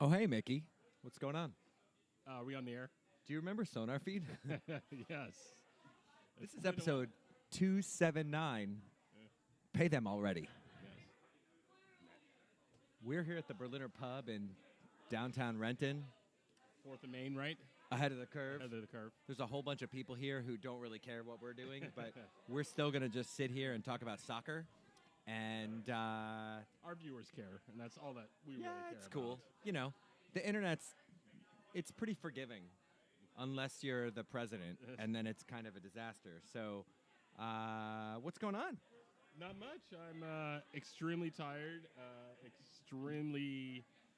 Oh, hey, Mickey. What's going on? Are we on the air? Do you remember SonarFeed? Yes. This is been a episode 279. Pay them already. Yes. We're here at the Berliner Pub in downtown Renton, 4th and Main, right? ahead of the curve. Ahead of the curve. There's a whole bunch of people here who don't really care what we're doing, but we're still going to just sit here and talk about soccer. And, Our viewers care, and that's all that we really care it's about. cool. You know, the it's pretty forgiving unless you're the president, and then it's kind of a disaster. So, what's going on? Not much. I'm extremely tired.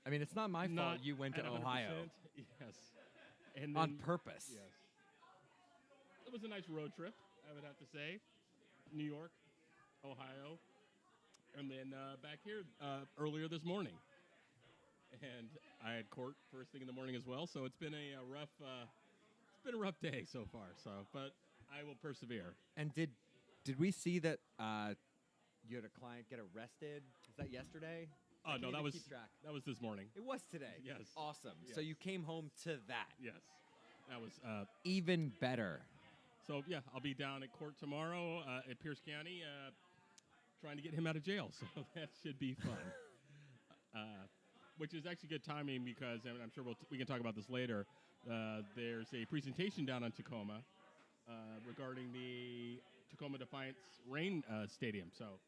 I mean, it's not my fault not you went to at 100%. Ohio Yes. And on then- purpose. Yes. It was a nice road trip, I would have to say. New York, Ohio, and then back here earlier this morning. And I had court first thing in the morning as well, so it's been a rough day so far. So, but I will persevere. And did we see that you had a client get arrested? Was that yesterday? I Oh can't no, even that was keep track. this morning. It was today. Yes. Awesome. So Yes. you came home to that. Yes, that was. Even better. So yeah, I'll be down at court tomorrow at Pierce County, trying to get him out of jail. So that should be fun. Which is actually good timing because, and I'm sure we can talk about this later. There's a presentation down in Tacoma regarding the Tacoma Defiance Rain Stadium. So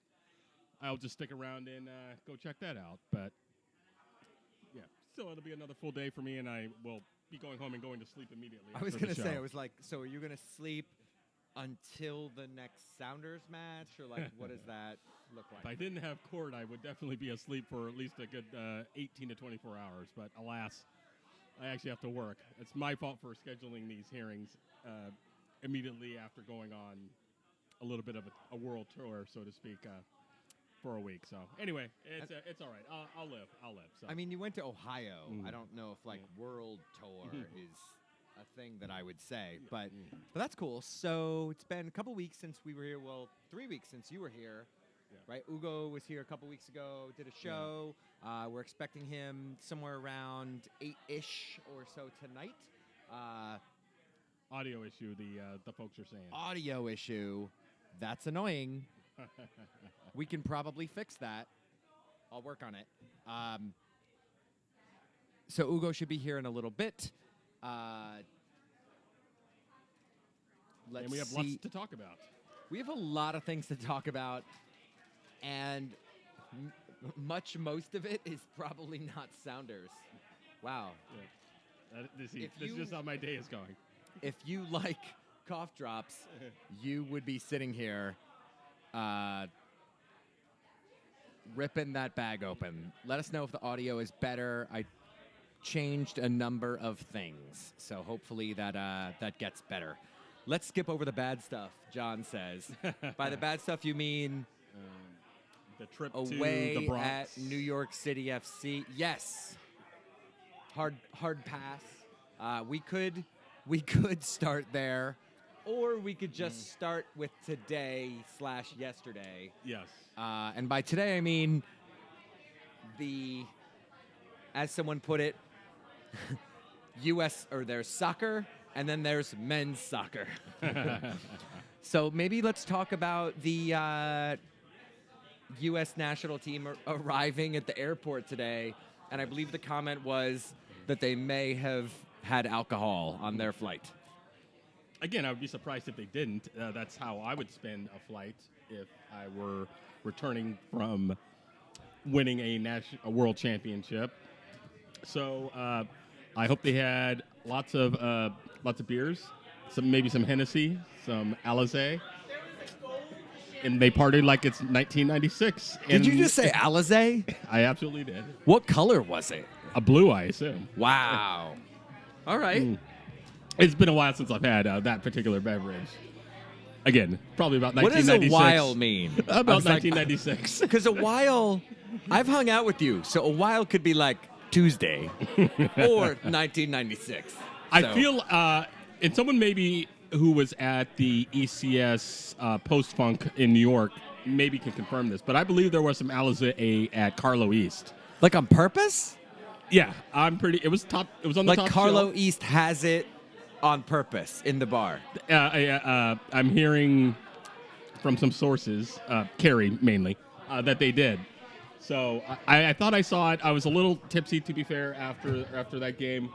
I'll just stick around and go check that out. But yeah, so it'll be another full day for me, and I will be going home and going to sleep immediately. I was after going the to say, show. I was like, so are you going to sleep until the next Sounders match? Or like, what does that look If I like? didn't have court, I would definitely be asleep for at least a good 18 to 24 hours. But alas, I actually have to work. It's my fault for scheduling these hearings immediately after going on a little bit of a world tour, so to speak, for a week. So anyway, it's all right. I'll live. So. I mean, you went to Ohio. Mm. I don't know if like world tour Mhm. is a thing that I would say, but that's cool. So it's been a couple weeks since we were here. Well, 3 weeks since you were here, Yeah. right? Ugo was here a couple weeks ago, did a show. We're expecting him somewhere around 8-ish or so tonight. Audio issue, the folks are saying. Audio issue. That's annoying. We can probably fix that. I'll work on it. So Ugo should be here in a little bit. Let's And we have see. lots to talk about. We have a lot of things to talk about, and most of it is probably not Sounders. Wow. Yeah. This If is you- just how my day is going. If you like cough drops, you would be sitting here ripping that bag open. Let us know if the audio is better. I changed a number of things, so hopefully that gets better. Let's skip over the bad stuff, John says. By the bad stuff, you mean The trip away to the Bronx. at New York City FC. Yes. Hard pass. We could start there, or we could just start with today/yesterday. Yes. And by today, I mean as someone put it, there's soccer, and then there's men's soccer. So maybe let's talk about the U.S. national team arriving at the airport today. And I believe the comment was that they may have had alcohol on their flight. Again, I would be surprised if they didn't. That's how I would spend a flight if I were returning from winning a world championship. So I hope they had lots of beers, maybe some Hennessy, some Alizé, and they partied like it's 1996. Did you just say Alizé? I absolutely did. What color was it? A blue, I assume. Wow. All right. It's been a while since I've had that particular beverage. Again, probably about What does 1996. a while mean? About 1996. Because a while, I've hung out with you, so a while could be like Tuesday or 1996. I So- feel, and someone maybe who was at the ECS post-funk in New York maybe can confirm this, but I believe there was some Alizé at Carlo East. like on purpose? Yeah, I'm pretty. It was top. It was on the Like top Carlo shelf. East has it on purpose in the bar. I'm hearing from some sources, Carrie mainly, that they did. So I thought I saw it. I was a little tipsy, to be fair, after that game.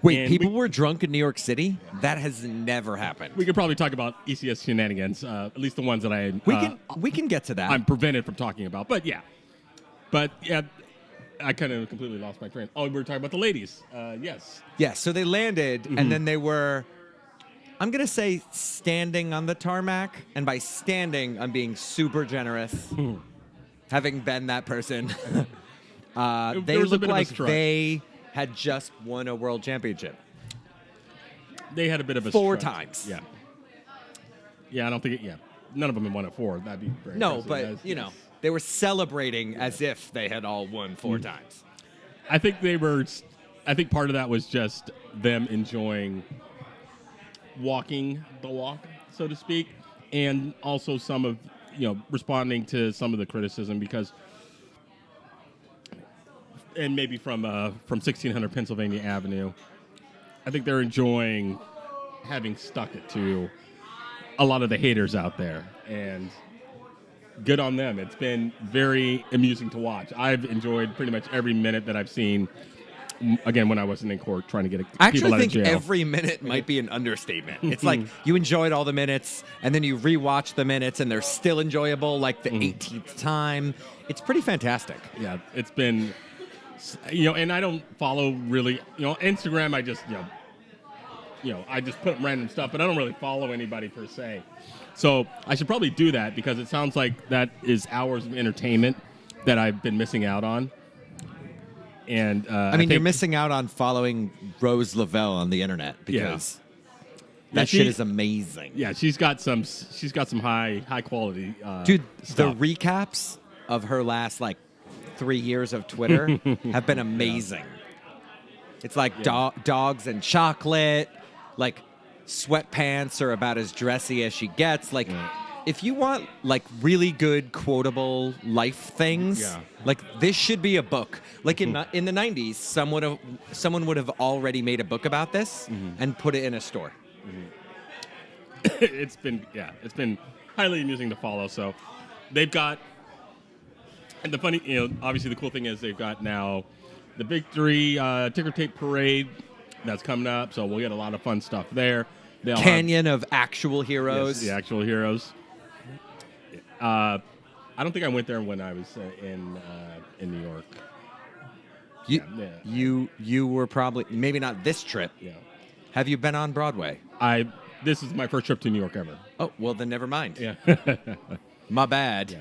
Wait, And people were drunk in New York City? That has never happened. We could probably talk about ECS shenanigans, at least the ones that We can get to that. I'm prevented from talking about. But yeah, I kind of completely lost my train. Oh, we were talking about the ladies. Yes. Yeah, so they landed, and then they were, I'm going to say, standing on the tarmac. And by standing, I'm being super generous, having been that person. They was a look bit of a like strut. they had just won a world championship. They had a bit of a 4 strut. times. Yeah. Yeah, I don't think none of them have won it 4. That'd be very No, impressive. but, they were celebrating as if they had all won 4 times. I think part of that was just them enjoying walking the walk, so to speak, and also some of, responding to some of the criticism and maybe from 1600 Pennsylvania Avenue, I think they're enjoying having stuck it to a lot of the haters out there, and good on them. It's been very amusing to watch. I've enjoyed pretty much every minute that I've seen. Again, when I wasn't in court trying to get I people actually out think of jail. every minute might be an understatement. It's like you enjoyed all the minutes, and then you rewatch the minutes, and they're still enjoyable like the 18th time. It's pretty fantastic. Yeah, it's been, and I don't follow really, Instagram. I just, I just put random stuff, but I don't really follow anybody per se. So I should probably do that because it sounds like that is hours of entertainment that I've been missing out on. And I mean, you're missing out on following Rose Lavelle on the internet because that shit is amazing. Yeah, she's got some high quality. Dude, stuff. the recaps of her last 3 years of Twitter have been amazing. It's like dogs and chocolate, like sweatpants are about as dressy as she gets. Like, if you want really good quotable life things, this should be a book. Like in the 90s, someone would have already made a book about this and put it in a store. It's been highly amusing to follow. So they've got, and the funny, obviously the cool thing is they've got now the Victory ticker tape parade that's coming up. So we'll get a lot of fun stuff there. Canyon of actual heroes. Yes, the actual heroes. I don't think I went there when I was in New York. You were probably, maybe not this trip. Yeah. Have you been on Broadway? This is my first trip to New York ever. Oh, well then never mind. Yeah. My bad. Yeah.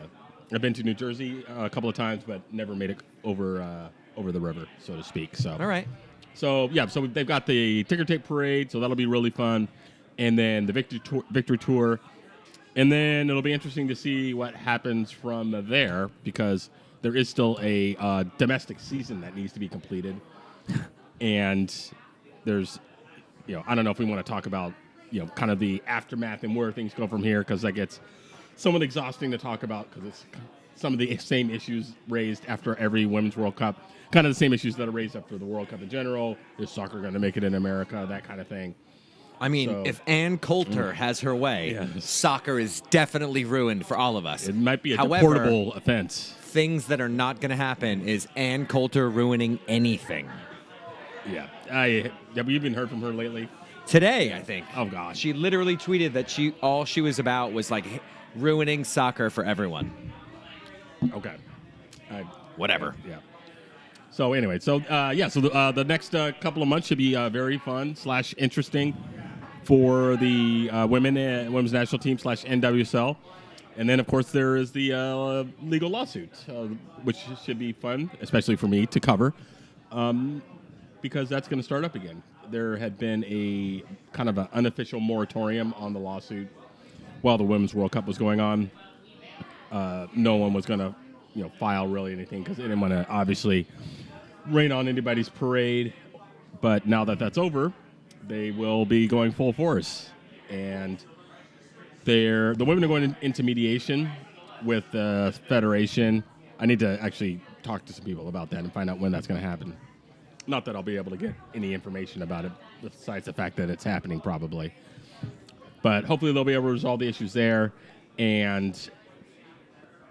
I've been to New Jersey a couple of times, but never made it over the river, so to speak. So. All right. So they've got the ticker tape parade, so that'll be really fun, and then the Victory Tour. And then it'll be interesting to see what happens from there because there is still a domestic season that needs to be completed. And there's, I don't know if we want to talk about, kind of the aftermath and where things go from here because that gets somewhat exhausting to talk about because it's some of the same issues raised after every Women's World Cup, kind of the same issues that are raised after the World Cup in general. Is soccer going to make it in America? That kind of thing. I mean, if Ann Coulter has her way, soccer is definitely ruined for all of us. It might be a However, deportable offense. Things that are not going to happen is Ann Coulter ruining anything. Yeah. Have you even heard from her lately? Today, I think. Oh, gosh. She literally tweeted that all she was about was ruining soccer for everyone. Okay. Whatever. Yeah. So anyway, the next couple of months should be very fun / interesting for the women's national team / NWSL. And then, of course, there is the legal lawsuit, which should be fun, especially for me, to cover, because that's going to start up again. There had been a kind of an unofficial moratorium on the lawsuit while the Women's World Cup was going on. No one was going to, file really anything because they didn't want to obviously rain on anybody's parade. But now that that's over, they will be going full force. And the women are going into mediation with the federation. I need to actually talk to some people about that and find out when that's going to happen. Not that I'll be able to get any information about it, besides the fact that it's happening probably. But hopefully they'll be able to resolve the issues there, and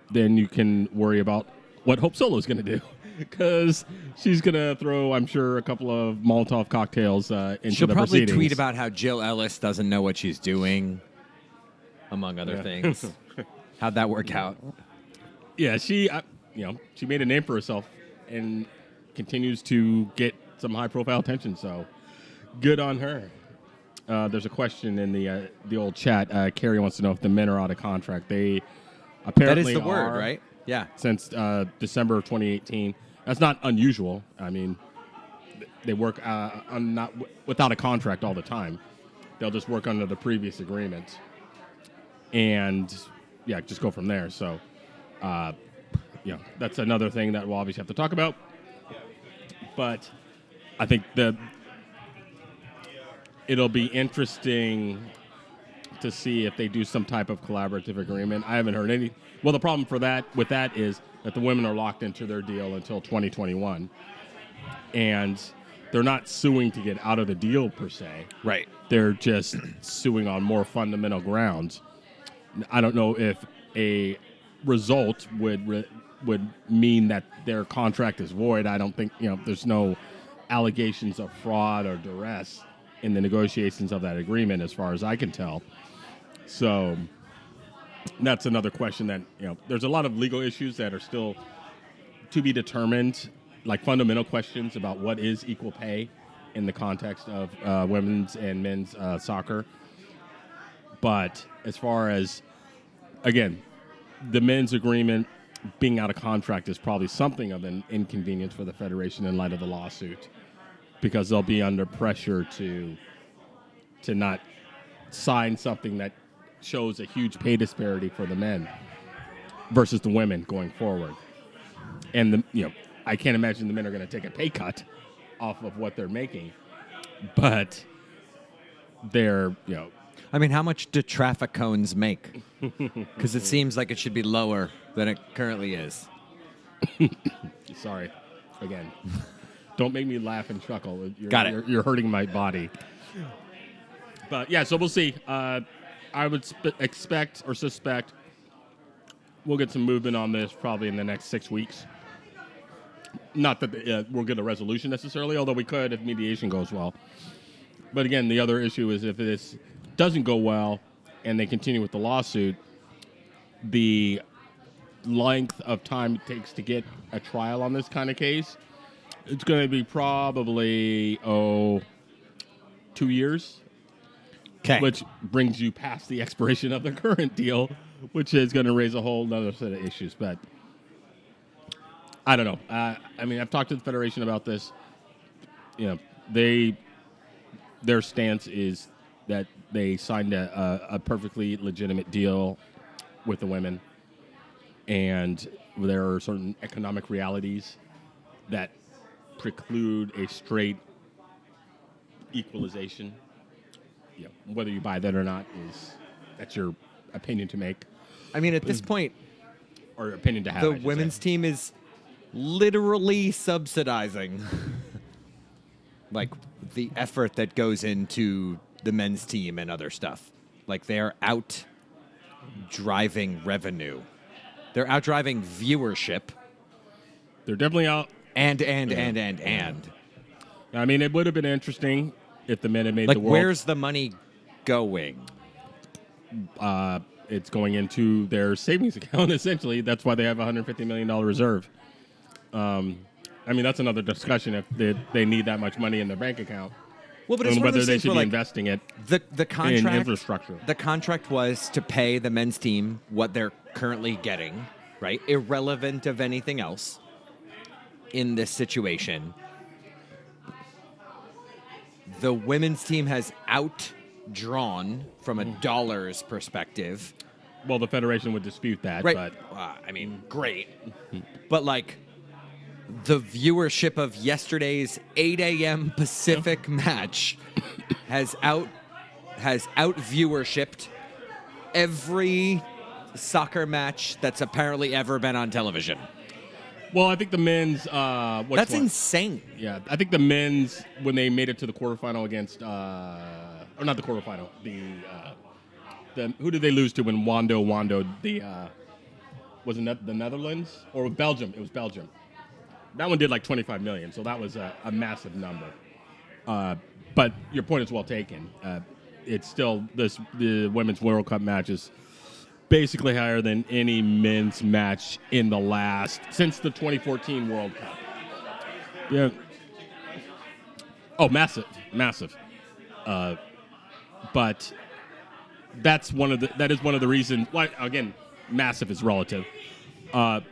then you can worry about what Hope Solo's going to do. Because she's going to throw, I'm sure, a couple of Molotov cocktails into She'll the probably proceedings. tweet about how Jill Ellis doesn't know what she's doing, among other things. How'd that work out? Yeah, she made a name for herself and continues to get some high-profile attention. So, good on her. There's a question in the old chat. Carrie wants to know if the men are out of contract. They apparently That is the word, are, right? Yeah. Since December of 2018. That's not unusual. I mean, they work without a contract all the time. They'll just work under the previous agreement, and just go from there. So, that's another thing that we'll obviously have to talk about. But I think it'll be interesting to see if they do some type of collaborative agreement. I haven't heard any. Well, the problem with that is that the women are locked into their deal until 2021, and they're not suing to get out of the deal per se. Right. They're just suing on more fundamental grounds. I don't know if a result would mean that their contract is void. I don't think there's no allegations of fraud or duress in the negotiations of that agreement, as far as I can tell. So that's another question that, there's a lot of legal issues that are still to be determined, like fundamental questions about what is equal pay in the context of women's and men's soccer. But as far as, again, the men's agreement being out of contract is probably something of an inconvenience for the federation in light of the lawsuit, because they'll be under pressure to not sign something that shows a huge pay disparity for the men versus the women going forward. And I can't imagine the men are going to take a pay cut off of what they're making, but they're I mean, how much do traffic cones make? Because it seems like it should be lower than it currently is. Sorry, again. Don't make me laugh and chuckle. Got it. You're hurting my body. But yeah, so we'll see. I would expect or suspect we'll get some movement on this probably in the next 6 weeks. Not that we'll get a resolution necessarily, although we could if mediation goes well. But again, the other issue is if this doesn't go well and they continue with the lawsuit, the length of time it takes to get a trial on this kind of case, it's going to be probably 2 years. Okay. Which brings you past the expiration of the current deal, which is going to raise a whole other set of issues. But I don't know. I mean, I've talked to the Federation about this. Their stance is that they signed a perfectly legitimate deal with the women, and there are certain economic realities that preclude a straight equalization. Whether you buy that or not that's your opinion to make. I mean, at this point, or opinion to have. the women's team is literally subsidizing like the effort that goes into the men's team and other stuff. Like, they're out driving revenue. They're out driving viewership. They're definitely out. And. I mean, it would have been interesting if the men had made like, the world. where's the money going? It's going into their savings account, essentially. That's why they have a $150 million reserve. I mean, that's another discussion if they need that much money in their bank account. Well, but it's and one of whether those they things should where, be investing it the contract, in infrastructure. The contract was to pay the men's team what they're currently getting, right? Irrelevant of anything else in this situation. The women's team has outdrawn from a dollars perspective. Well, the Federation would dispute that. Right. But I mean, great. But, like, the viewership of yesterday's 8 a.m. Pacific match has out viewershipped every soccer match that's apparently ever been on television. Well, I think the men's. That's insane. Yeah, I think the men's when they made it to the quarterfinal against, or not the quarterfinal, the who did they lose to when Wando the was it the Netherlands or Belgium? It was Belgium. That one did like 25 million, so that was a massive number. But your point is well taken. It's still the Women's World Cup match is basically higher than any men's match since the 2014 World Cup. Yeah. Oh, massive. But that is one of the reasons. Why, again, massive is relative. But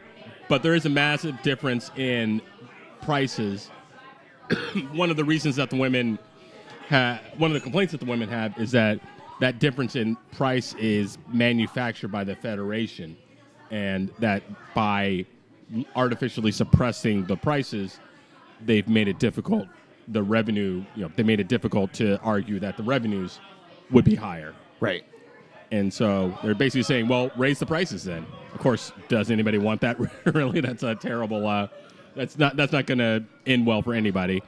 there is a massive difference in prices. One of the reasons that one of the complaints that the women have is that difference in price is manufactured by the federation, and that by artificially suppressing the prices, they've made it difficult. They made it difficult to argue that the revenues would be higher. Right. And so they're basically saying, well, raise the prices then. Of course, does anybody want that? Really, that's a terrible. That's not going to end well for anybody.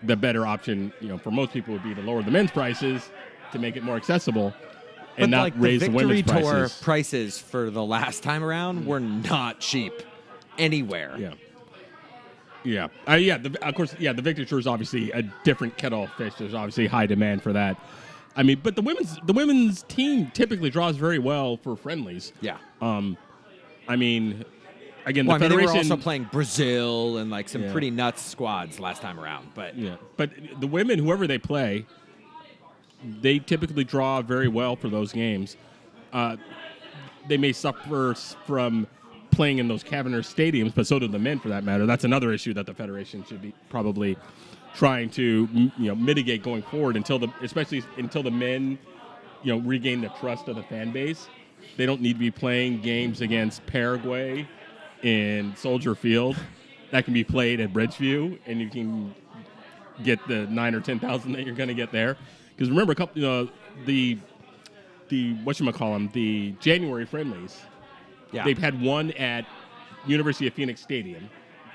The better option, for most people would be to lower the men's prices to make it more accessible, and not raise the women's prices. Victory Tour prices for the last time around were not cheap anywhere. Yeah. Of course, the Victory Tour is obviously a different kettle of fish. There's obviously high demand for that. I mean, but the women's team typically draws very well for friendlies. Yeah. I mean, again, the federation. They were also playing Brazil and like some pretty nuts squads last time around. But but the women, whoever they play, they typically draw very well for those games. They may suffer from playing in those cavernous stadiums, but so do the men, for that matter. That's another issue that the federation should be probably trying to mitigate going forward especially until the men regain the trust of the fan base. They don't need to be playing games against Paraguay in Soldier Field that can be played at Bridgeview, and you can get the 9,000 or 10,000 that you're going to get there. Because remember, the January friendlies. Yeah. They've had one at University of Phoenix Stadium,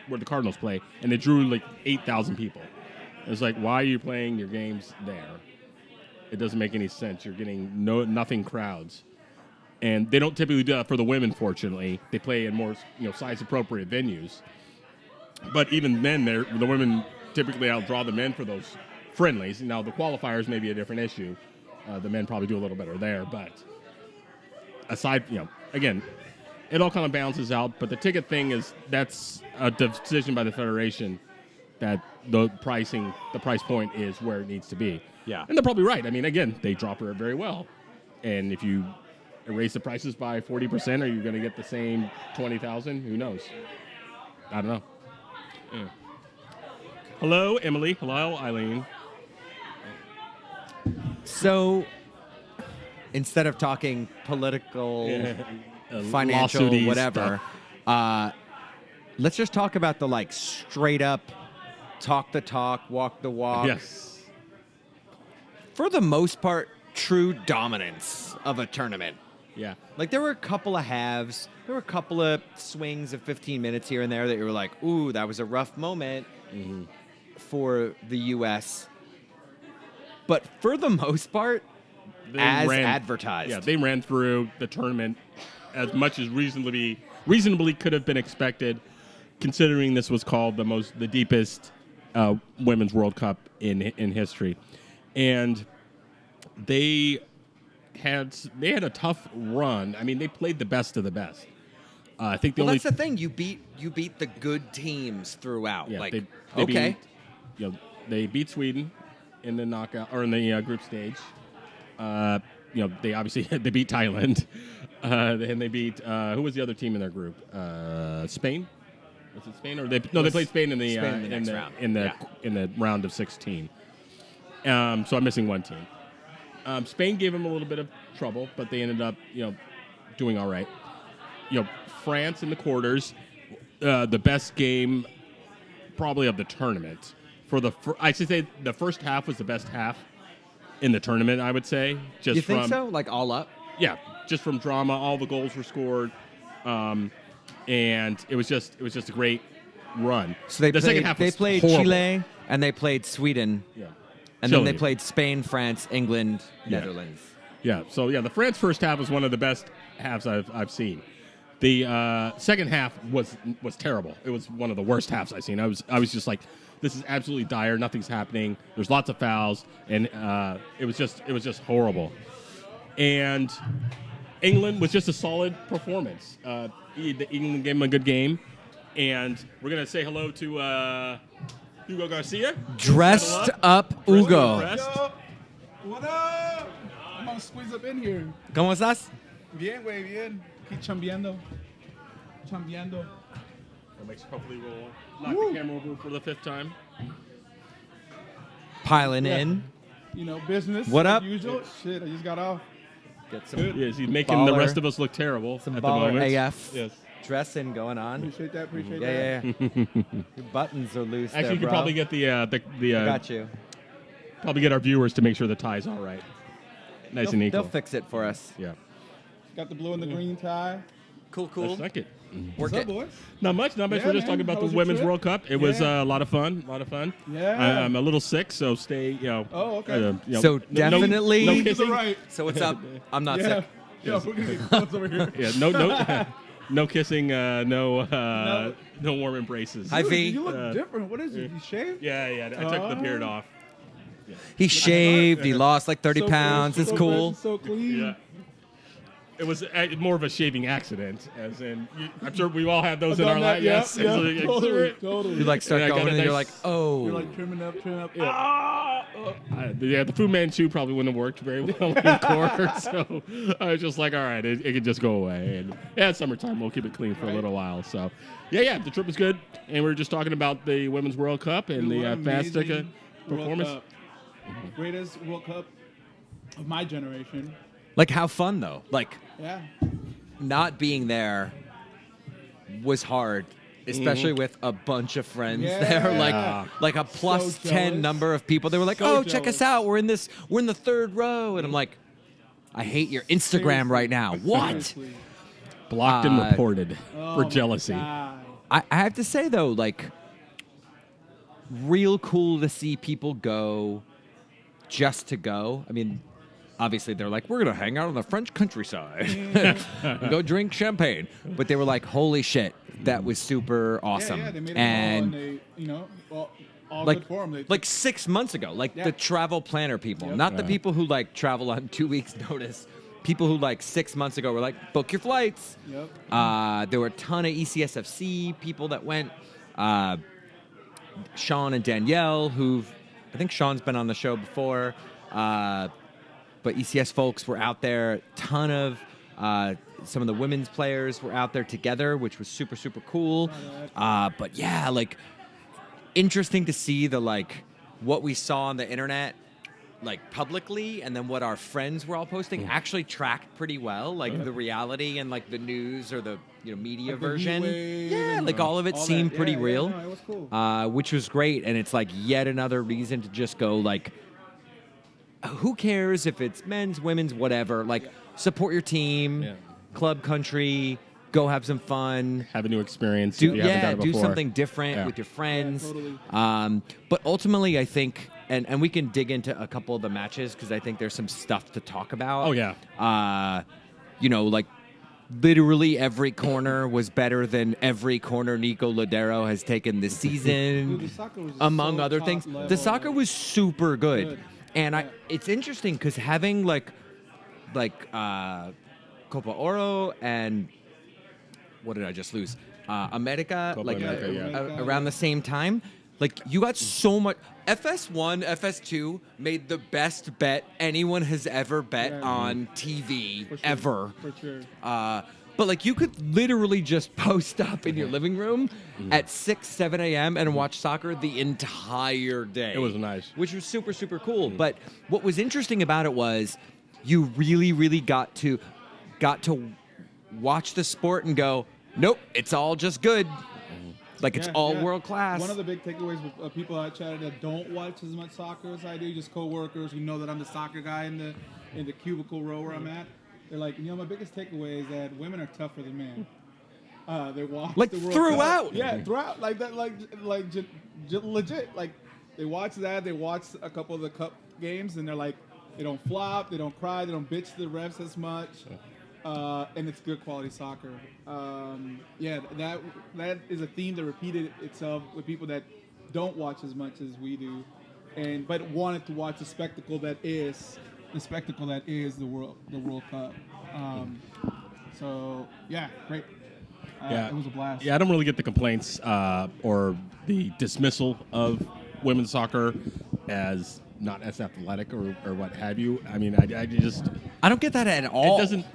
where the Cardinals play, and they drew like 8,000 people. It's like, why are you playing your games there? It doesn't make any sense. You're getting nothing crowds. And they don't typically do that for the women, fortunately. They play in more size-appropriate venues. But even then, the women typically outdraw the men for those friendlies. Now, the qualifiers may be a different issue. The men probably do a little better there. But aside, again, it all kind of balances out. But the ticket thing that's a decision by the federation that the price point is where it needs to be. Yeah. And they're probably right. I mean, again, they drop it very well. And if you raise the prices by 40%, are you going to get the same 20,000? Who knows? I don't know. Yeah. Hello, Emily. Hello, Eileen. So, instead of talking political, financial, whatever, let's just talk about the straight up, talk the talk, walk the walk. Yes. For the most part, true dominance of a tournament. Yeah. There were a couple of halves. There were a couple of swings of 15 minutes here and there that you were like, ooh, that was a rough moment for the U.S. But for the most part, advertised. Yeah, they ran through the tournament as much as reasonably could have been expected, considering this was called the deepest Women's World Cup in history. And they had a tough run. I mean, they played the best of the best. I think that's the thing. You beat the good teams throughout. Yeah, they beat Sweden in the knockout or in the group stage. They obviously they beat Thailand, and they beat who was the other team in their group? Spain. Was it Spain or they played Spain in the round of 16. So I'm missing one team. Spain gave them a little bit of trouble, but they ended up, doing all right. France in the quarters, the best game probably of the tournament. I should say the first half was the best half in the tournament, I would say. You think so? All up? Yeah, just from drama. All the goals were scored. and it was just a great run. So they the played, second half they was played horrible. Chile and they played Sweden. Yeah. And then they Chile. played Spain, France, England, Yeah. Netherlands. Yeah. So yeah, the France first half was one of the best halves I've seen. The second half was terrible. It was one of the worst halves I've seen. I was just like, this is absolutely dire. Nothing's happening. There's lots of fouls, and it was just horrible. And England was just a solid performance. England gave them a good game, and we're gonna say hello to Hugo Garcia. Dressed up Hugo. Dressed. What up? I'm gonna squeeze up in here. ¿Cómo estás? Bien, güey, bien. Aquí chambeando. Hopefully we'll knock the camera over for the 5th time. Piling Yeah. in. You know, business. What like up? Usual. Shit, I just got off. Get some Good. Yes, he's making the Baller. rest of us look terrible Some at the baller moment. AF. Yes. dressing going on. Appreciate that. Appreciate Yeah, that. yeah, yeah. Your buttons are loose. Actually, there, you could bro. probably get the I got you. probably get our viewers to make sure the tie's all right. Nice and equal. They'll fix it for us. Yeah. Got the blue and the green tie. Cool, Let's like it. Work What's up, it. boys? Not much. Yeah, We're just man. talking about How the was your Women's trip? World Cup. It was Yeah. a lot of fun. Yeah. I'm a little sick, so stay. Oh, okay. you know, So no- definitely- no To the kissing. right. So what's up? I'm not Yeah. sick. Yeah, we're gonna get close over here. Yeah, no kissing, no warm embraces. Hi, Dude, V. You look different. What is it? You shaved? Yeah. I took the beard off. He shaved. He lost like 30 pounds. It's so cool. fresh, so clean. Yeah. It was more of a shaving accident, as in, I'm sure we all have those I've in our done that. life. Yeah, Yes. yeah, It's like, totally. You like start Yeah, I got going a and you're like, nice- oh. You're like trimming up. Yeah. Ah! Yeah, the Fu Manchu probably wouldn't have worked very well in court, so I was just like, all right, it could just go away. And yeah, it's summertime, we'll keep it clean for a little while. So, yeah, the trip was good, and we were just talking about the Women's World Cup and Dude, the what an Fastica amazing World performance. Cup. Greatest World Cup of my generation. Like, how fun though. Like, Yeah. not being there was hard, especially with a bunch of friends there. Yeah. Like a plus 10 jealous. number of people. They were like, So "Oh, check us jealous. out. We're in the third row." And I'm like, "I hate your Instagram Seriously. right now. What?" Seriously. Blocked and reported Oh for my jealousy. God. I have to say though, like, real cool to see people go just to go. I mean, obviously they're like, we're gonna hang out on the French countryside, and go drink champagne. But they were like, holy shit, that was super awesome. Yeah, they made it and all, and they, all like, good for them. like 6 months ago, like Yeah. the travel planner people, Yep. not the Yeah. people who like travel on 2 weeks notice. People who like 6 months ago were like, book your flights. Yep. There were a ton of E ECSFC people that went. Sean and Danielle, I think Sean's been on the show before, but ECS folks were out there. Ton of some of the women's players were out there together, which was super, super cool. But yeah, like, interesting to see the what we saw on the internet, like publicly, and then what our friends were all posting actually tracked pretty well, like the reality and like the news or the media Like the heat version. wave Yeah, and like all of it all seemed that. pretty Yeah, real, no, it was cool. which was great. And it's like yet another reason to just go like, who cares if it's men's, women's, whatever. Like, support your team, Yeah. club, country, go have some fun. Have a new experience. Do if you haven't done it do before. something different Yeah. with your friends. totally. But ultimately, I think, and we can dig into a couple of the matches because I think there's some stuff to talk about. Oh, yeah. Like literally every corner was better than every corner Nico Ladero has taken this season, Dude, the soccer was just among so other top things. level. The soccer was super good. Good. And Yeah. it's interesting because having like Copa Oro and what did I just lose? America, Copa like America, yeah. around the same time. Like, you got so much. FS1, FS2 made the best bet anyone has ever bet Yeah. on TV For sure. ever. For sure. But like, you could literally just post up in your living room at 6, 7 a.m. and watch soccer the entire day. It was nice. Which was super, super cool. But what was interesting about it was you really, really got to watch the sport and go, nope, it's all just good. Like, it's Yeah, all yeah. world class. One of the big takeaways with people I chatted that don't watch as much soccer as I do, just coworkers who know that I'm the soccer guy in the cubicle row where I'm at. They're like, my biggest takeaway is that women are tougher than men. They watch Like the World throughout? Cup. Yeah, throughout. Like that. Legit. Like they watch that. They watch a couple of the cup games, and they're like, they don't flop, they don't cry, they don't bitch to the refs as much, and it's good quality soccer. Yeah, that is a theme that repeated itself with people that don't watch as much as we do, but wanted to watch the spectacle that is the World Cup. So yeah, great. It was a blast. Yeah, I don't really get the complaints or the dismissal of women's soccer as not as athletic or what have you. I mean, I don't get that at all. It doesn't.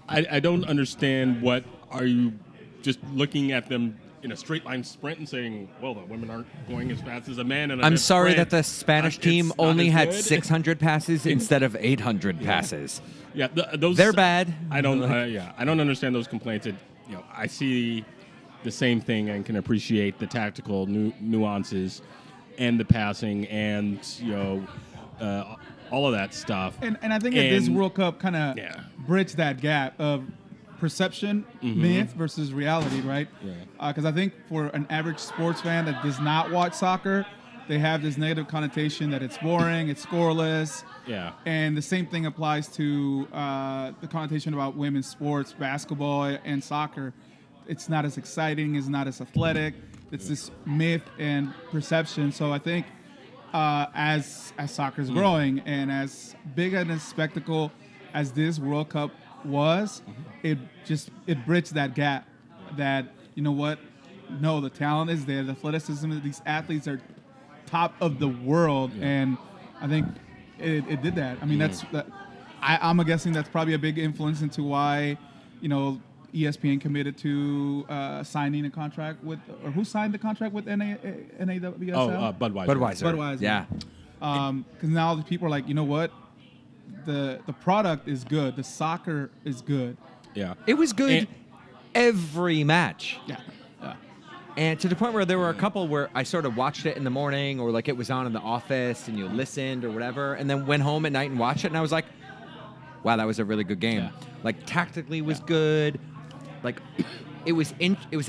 I don't understand. What are you just looking at them in a straight line sprint and saying, well, the women aren't going as fast as a man? And I'm sorry that the Spanish team it's not only as had good. 600 passes instead of 800 passes. Yeah, those They're bad. I don't. I don't understand those complaints. I see the same thing and can appreciate the tactical nuances and the passing and all of that stuff. And I think that this World Cup kind of bridged that gap of perception, myth versus reality, right? Because I think for an average sports fan that does not watch soccer, they have this negative connotation that it's boring, it's scoreless. Yeah. And the same thing applies to the connotation about women's sports, basketball and soccer. It's not as exciting, it's not as athletic. It's this myth and perception. So I think as soccer is growing and as big a spectacle as this World Cup was, it bridged that gap. That, you know what? No, the talent is there. The athleticism of these athletes are top of the world, and I think it did that. I mean, I'm guessing that's probably a big influence into why, ESPN committed to signing a contract with, or who signed the contract with NAWSL? Budweiser. Budweiser. Yeah. Because now the people are like, you know what? The product is good. The soccer is good. Yeah. It was good every match. Yeah. And to the point where there were a couple where I sort of watched it in the morning, or like it was on in the office and you listened or whatever, and then went home at night and watched it, and I was like, wow, that was a really good game. Yeah. Like tactically was good. Like it was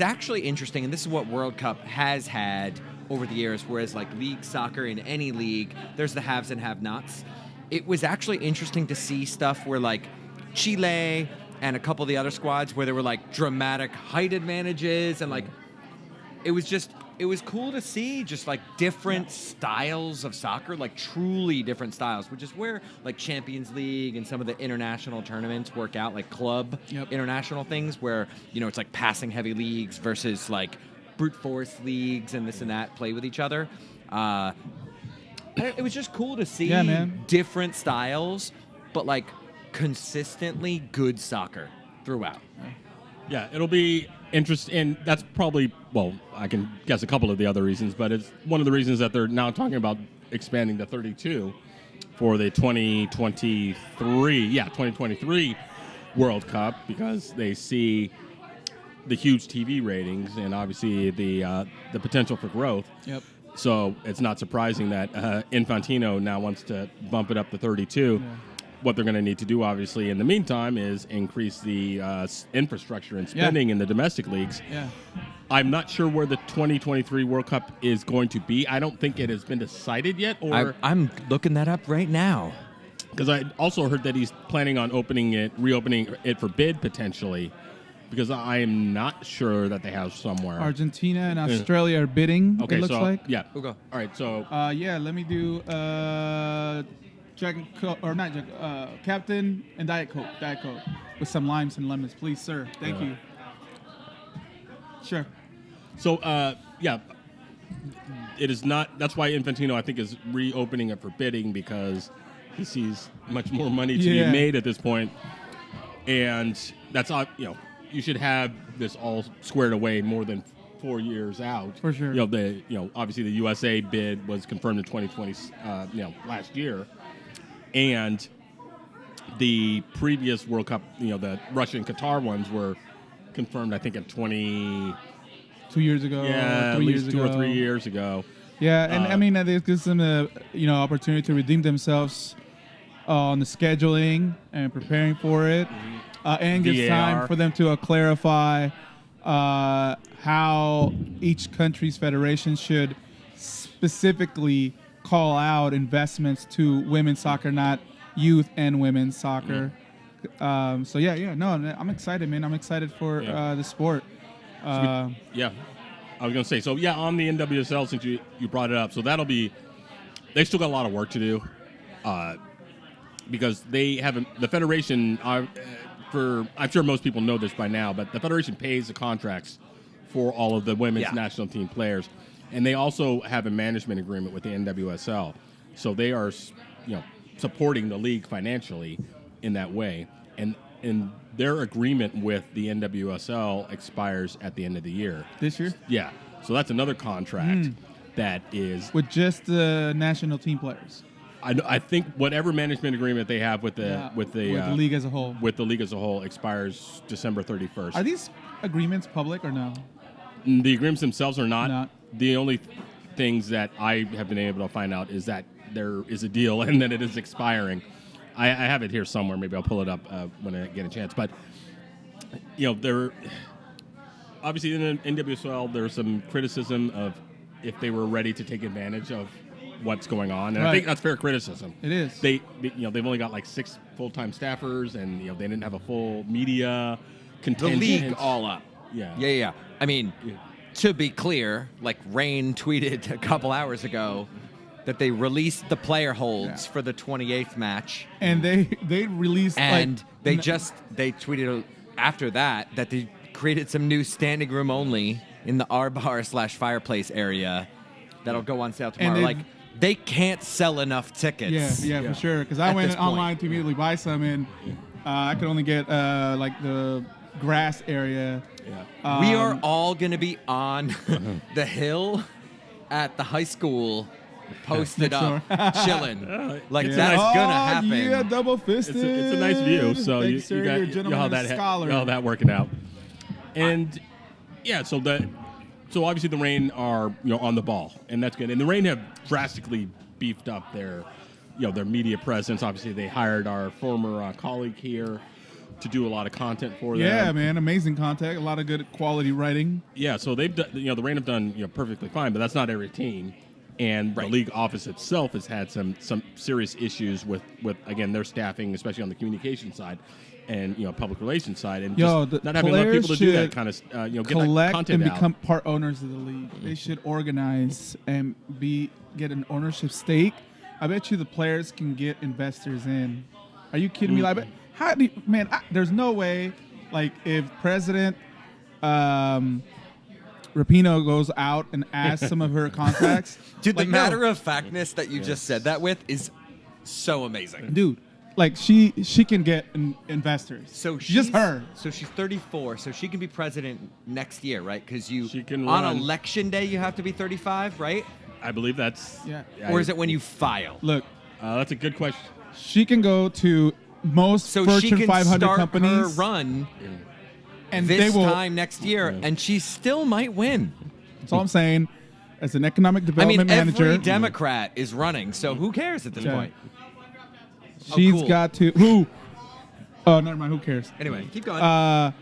actually interesting, and this is what World Cup has had over the years, whereas like league soccer in any league, there's the haves and have-nots. It was actually interesting to see stuff where like Chile and a couple of the other squads where there were like dramatic height advantages, and like it was cool to see just like different styles of soccer, like truly different styles, which is where like Champions League and some of the international tournaments work out, like club international things where, it's like passing heavy leagues versus like brute force leagues and this and that play with each other. It was just cool to see different styles, but like consistently good soccer throughout. Yeah, it'll be interesting, and that's probably, I can guess a couple of the other reasons, but it's one of the reasons that they're now talking about expanding to 32 for the 2023 World Cup, because they see the huge TV ratings and obviously the potential for growth. Yep. So it's not surprising that Infantino now wants to bump it up to 32. Yeah. What they're going to need to do, obviously, in the meantime, is increase the infrastructure and spending in the domestic leagues. Yeah. I'm not sure where the 2023 World Cup is going to be. I don't think it has been decided yet. Or I'm looking that up right now. Because I also heard that he's planning on reopening it for bid potentially. Because I am not sure that they have somewhere. Argentina and Australia are bidding. Okay, it looks like. Yeah. We'll go. All right. So. Let me do. Captain and Diet Coke with some limes and lemons, please, sir. Thank you. Sure. So, it is not. That's why Infantino, I think, is reopening it for bidding, because he sees much more money to be made at this point, and that's you should have this all squared away more than 4 years out. For sure. Obviously the USA bid was confirmed in 2020. Last year. And the previous World Cup, the Russia and Qatar ones were confirmed, I think, in 2 years ago. Yeah, at least 2 or 3 years ago. Yeah, and I mean, it gives them the opportunity to redeem themselves on the scheduling and preparing for it, and gives time for them to clarify how each country's federation should specifically call out investments to women's soccer, not youth and women's soccer. So no, I'm excited, man. I'm excited for the sport. Yeah, I was gonna say. So on the NWSL, since you brought it up, so they still got a lot of work to do, because they haven't. The federation, I'm sure most people know this by now, but the federation pays the contracts for all of the women's national team players, and they also have a management agreement with the NWSL, so they are, supporting the league financially in that way, and their agreement with the NWSL expires at the end of the year. This year? Yeah. So that's another contract that is with just the national team players. I think whatever management agreement they have with the league as a whole, expires December 31st. Are these agreements public or no? The agreements themselves are not. The only things that I have been able to find out is that there is a deal and that it is expiring. I have it here somewhere. Maybe I'll pull it up when I get a chance. But there obviously in the NWSL there's some criticism of if they were ready to take advantage of what's going on, and I think that's fair criticism. It is. They've only got like 6 full-time staffers, and they didn't have a full media contingent. The league all up. Yeah. I mean, to be clear, like Rain tweeted a couple hours ago that they released the player holds for the 28th match, and they released they tweeted after that they created some new standing room only in the R-bar/fireplace area that'll go on sale tomorrow. They can't sell enough tickets. Yeah, for sure. Because I went online to immediately buy some, and I could only get the grass area. Yeah. We are all going to be on the hill at the high school, posted up, chilling. That's going to happen. Yeah, double fisted. It's a nice view. So you got all that working out. And so obviously the Reign are on the ball, and that's good. And the Reign have drastically beefed up their media presence. Obviously they hired our former colleague here to do a lot of content for them. Yeah, man, amazing content, a lot of good quality writing. Yeah, so they've done, the Reign have done perfectly fine, but that's not every team. And the league office itself has had some serious issues with again their staffing, especially on the communication side and public relations side, and not having enough people to do that kind of get collect that content and become out. part owners of the league. They should organize and get an ownership stake. I bet you the players can get investors in. Are you kidding me? Like, how do you, man? There's no way. Like, if President Rapinoe goes out and asks some of her contacts, dude, the matter of factness that you just said that with is so amazing, dude. Like, she can get investors. So just her. So she's 34. So she can be president next year, right? Because on run. election day you have to be 35, right? I believe that's Or is it when you file? Look, that's a good question. She can go to most Fortune 500 companies. Her run and this time next year, and she still might win. That's all I'm saying. As an economic development manager, every Democrat is running, so who cares at this point? She's got to who? Oh, never mind. Who cares? Anyway, keep going.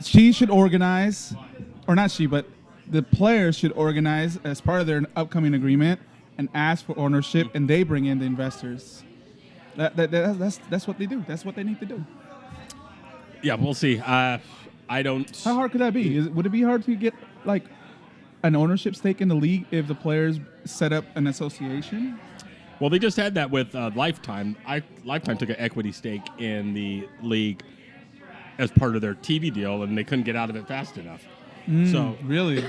She should organize, or not she, but the players should organize as part of their upcoming agreement and ask for ownership, and they bring in the investors. That's what they do. That's what they need to do. Yeah, we'll see. I don't. How hard could that be? Would it be hard to get like an ownership stake in the league if the players set up an association? Well, they just had that with Lifetime. Lifetime took an equity stake in the league as part of their TV deal, and they couldn't get out of it fast enough. So really,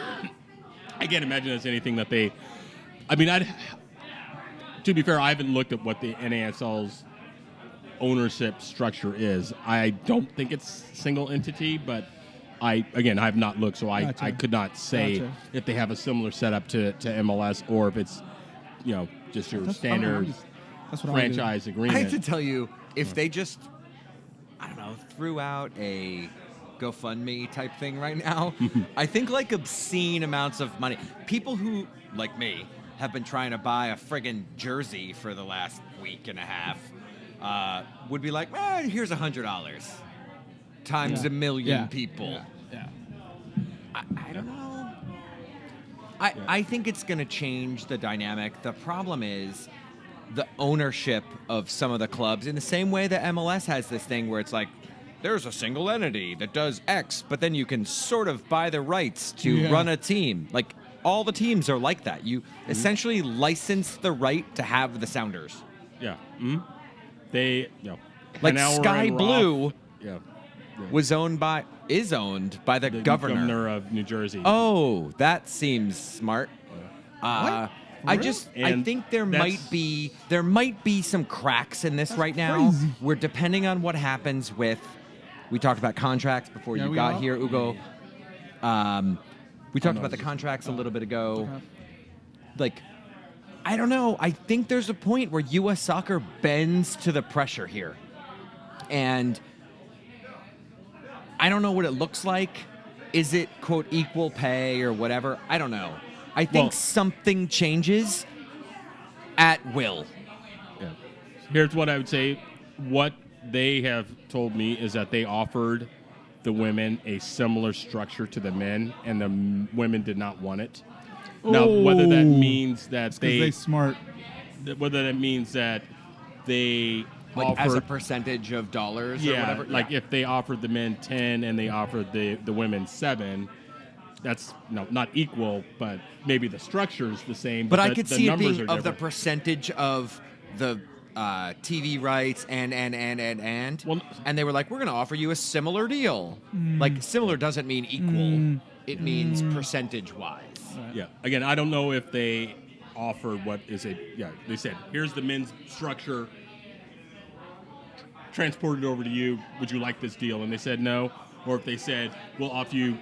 I can't imagine there's anything that they. I mean, to be fair, I haven't looked at what the NASL's ownership structure is. I don't think it's single entity, but I have not looked, so I could not say if they have a similar setup to MLS or if it's just your standard franchise agreement. I have to tell you, if they just, threw out a GoFundMe type thing right now, I think like obscene amounts of money. People who, like me, have been trying to buy a friggin' jersey for the last week and a half would be like, here's $100 times a million people. I don't know. I think it's going to change the dynamic. The problem is the ownership of some of the clubs in the same way that MLS has this thing where it's like, there's a single entity that does X, but then you can sort of buy the rights to run a team. Like, all the teams are like that. You essentially license the right to have the Sounders. Yeah. Mm-hmm. They, like Hanauer Sky and Blue Roth, is owned by the governor of New Jersey. Oh, that seems smart. I think there might be some cracks in this right now. Crazy. Where depending on what happens with, we talked about contracts before you got here, Ugo. We talked about the contracts a little bit ago. Okay. Like, I don't know. I think there's a point where U.S. soccer bends to the pressure here, and I don't know what it looks like. Is it, quote, equal pay or whatever? I don't know. I think something changes at will. Yeah. Here's what I would say. What they have told me is that they offered the women a similar structure to the men, and the women did not want it. Now, whether that means that they smart. Whether that means that they Like offered, as a percentage of dollars or whatever? like if they offered the men 10 and they offered the women 7, that's not equal, but maybe the structure is the same. But I the could see it being of the different. percentage of the TV rights and Well, and they were like, we're going to offer you a similar deal. Like, similar doesn't mean equal. It means percentage-wise. Yeah. Again, I don't know if they offered what is it. Yeah, they said, here's the men's structure. Transported over to you. Would you like this deal? And they said no. Or if they said, we'll offer you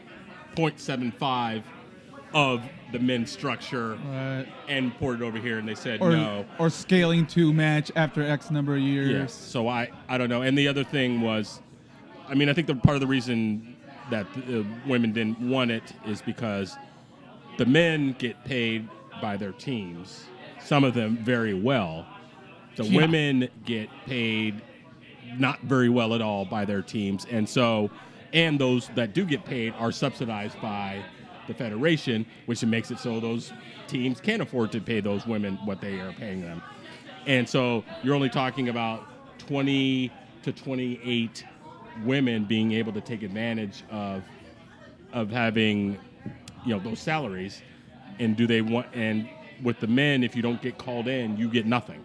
0.75 of the men's structure and port it over here. And they said no. Or scaling to match after X number of years. Yes. So I don't know. And the other thing was, I mean, I think part of the reason that the women didn't want it is because the men get paid by their teams, some of them very well. The women get paid not very well at all by their teams. And those that do get paid are subsidized by the federation, which makes it so those teams can't afford to pay those women what they are paying them. And so you're only talking about 20 to 28 women being able to take advantage of having those salaries. And do they want? And with the men, if you don't get called in, you get nothing.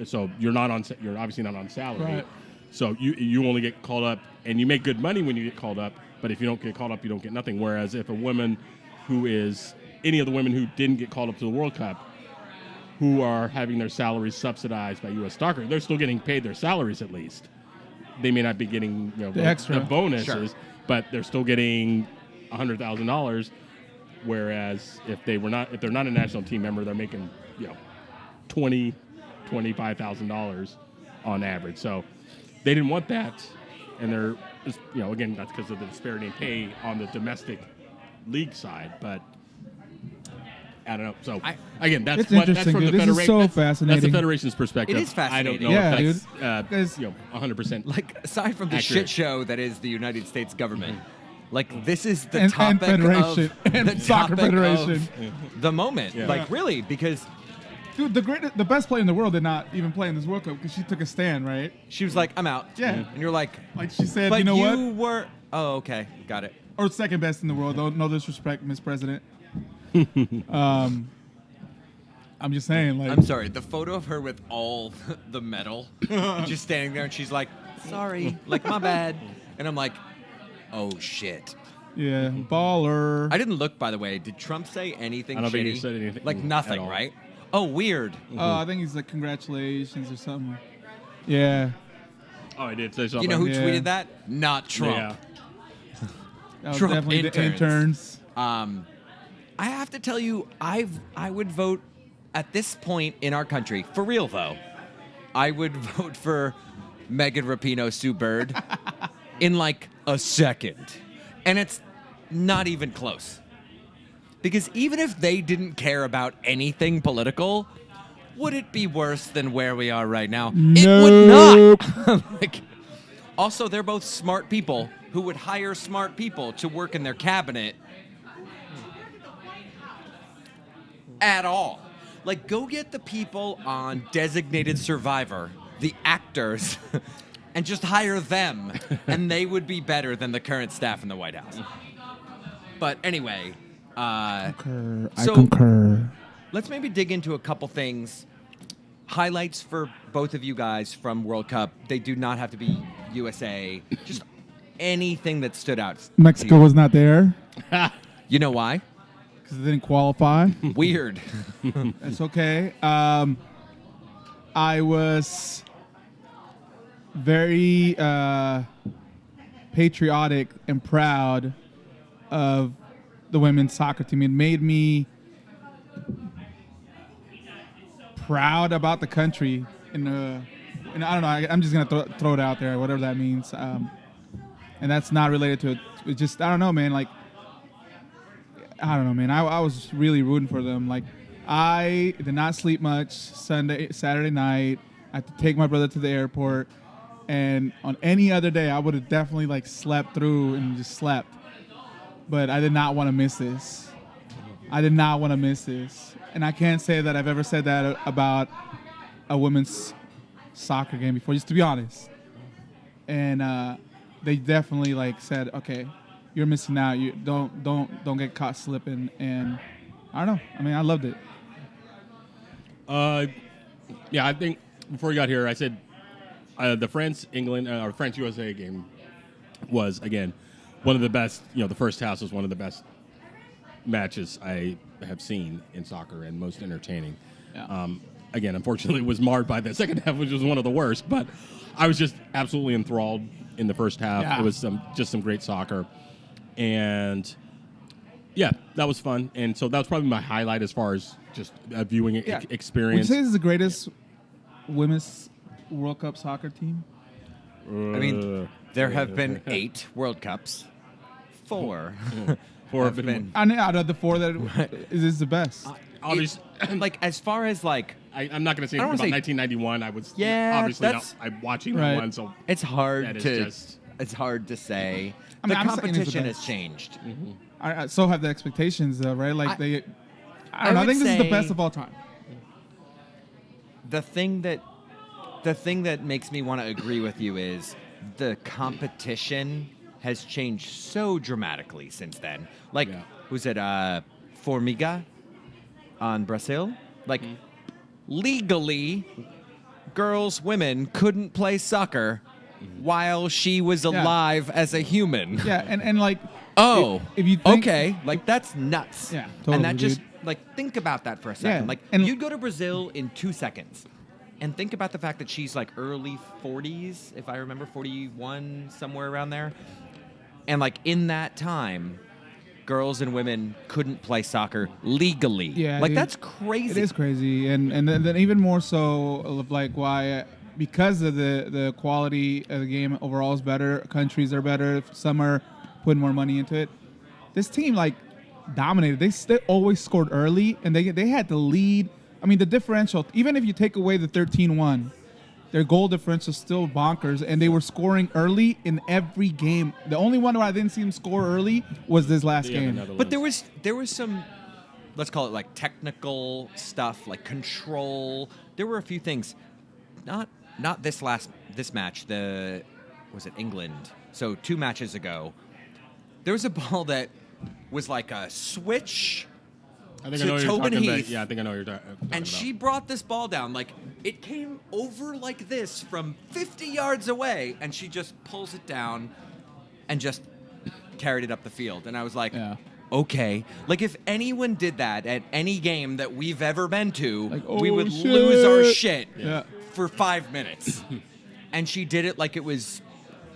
So you're obviously not on salary. Right. So you only get called up, and you make good money when you get called up. But if you don't get called up, you don't get nothing. Whereas if a woman any of the women who didn't get called up to the World Cup, who are having their salaries subsidized by U.S. soccer, they're still getting paid their salaries at least. They may not be getting the extra bonuses, but they're still getting $100,000. Whereas if they're not a national team member, they're making $25,000 on average. So they didn't want that, and they're again, that's because of the disparity in pay on the domestic league side. But I don't know. So again, that's from the federation. This is so fascinating. That's the federation's perspective. It is fascinating. I don't know if that's 100%. Like, aside from the accurate. shit show that is the United States government, like, this is the and topic federation of and the soccer topic federation. of the moment. Yeah. Like, really, because Dude, the best player in the world did not even play in this World Cup because she took a stand, right? she was like, I'm out. Yeah. And you're like, Like she said, but you know what? were. Oh, okay. Got it. Or second best in the world. No disrespect, Miss President. I'm just saying, like. I'm sorry. The photo of her with all the medal, just standing there, and she's like, sorry, like, my bad. And I'm like, oh, shit. Yeah, baller. I didn't look, by the way. Did Trump say anything I don't think shitty? he said anything Like, at nothing, all. right? Oh, weird. I think he's like, congratulations or something. Yeah. Oh, I did say something. You know who Yeah. tweeted that? Not Trump. Yeah. That was Trump definitely interns. the interns. I have to tell you, I would vote at this point in our country, for real though, I would vote for Megan Rapinoe Sue Bird in like a second. And it's not even close. Because even if they didn't care about anything political, would it be worse than where we are right now? It would not. Like, also, they're both smart people who would hire smart people to work in their cabinet at all. Like, go get the people on Designated Survivor, the actors, and just hire them, and they would be better than the current staff in the White House. But anyway, I so concur. let's maybe dig into a couple things. Highlights for both of you guys from World Cup. They do not have to be USA. Just anything that stood out. Mexico was not there You know why? because it didn't qualify. Weird. That's okay. I was very patriotic and proud of the women's soccer team. It made me proud about the country. And I don't know. I'm just gonna throw it out there, whatever that means. And that's not related to it. It's just I don't know, man. Like I don't know, man. I was really rooting for them. Like I did not sleep much Saturday night. I had to take my brother to the airport, and on any other day, I would have definitely like slept through and just slept. But I did not want to miss this. I did not want to miss this, and I can't say that I've ever said that about a women's soccer game before. Just to be honest, and they definitely like said, okay, you're missing out. You don't get caught slipping. And I don't know. I mean, I loved it. Yeah, I think before you got here, I said the France-England or France-USA game was, again, one of the best. You know, the first half was one of the best matches I have seen in soccer and most entertaining. Yeah. Again, unfortunately, it was marred by the second half, which was one of the worst. But I was just absolutely enthralled in the first half. Yeah. It was just some great soccer. And, yeah, that was fun. And so that was probably my highlight as far as just a viewing experience. Would you say this is the greatest women's World Cup soccer team? I mean, there have been 8 World Cups. 4. 4 have been. I know out of the 4 that is the best. Obviously, like, as far as, like... I'm not going to say I don't about wanna say- 1991. I was Yeah, I'm watching Right. that one, so It's hard that is to... just. It's hard to say. I mean, the I'm saying it's the competition best. has changed. I so have the expectations, though, right? Like I don't I know. I would think this is the say- best of all time. The thing that makes me want to agree with you is the competition has changed so dramatically since then. Like, Yeah. who's it? Formiga on Brazil. Like, legally, women couldn't play soccer while she was alive as a human. Yeah, and like Oh, if you think, okay. Like, that's nuts. Yeah, totally, and that just, dude. like, think about that for a second. Yeah, Like, and- you'd go to Brazil in 2 seconds. And think about the fact that she's, like, early 40s, if I remember, 41, somewhere around there. And, like, in that time, girls and women couldn't play soccer legally. Yeah, Like, dude. that's crazy. It is crazy, and then even more so of like why because of the quality of the game overall is better. Countries are better. Some are putting more money into it. This team like dominated. They always scored early, and they had the lead. I mean, the differential, even if you take away the 13-1, their goal differential is still bonkers, and they were scoring early in every game. The only one where I didn't see them score early was this last Yeah, the game. Netherlands. But there was some, let's call it like technical stuff, like control. There were a few things, not this match. Was it England? So 2 matches ago, there was a ball that was like a switch, I think to I know what you're Tobin talking about. Heath. Yeah, I think I know what you're talking about. and she brought this ball down. Like, it came over like this from 50 yards away, and she just pulls it down and just carried it up the field. And I was like, Yeah. okay. Like, if anyone did that at any game that we've ever been to, Like, we oh, would lose our shit Yeah. for 5 minutes. And she did it like it was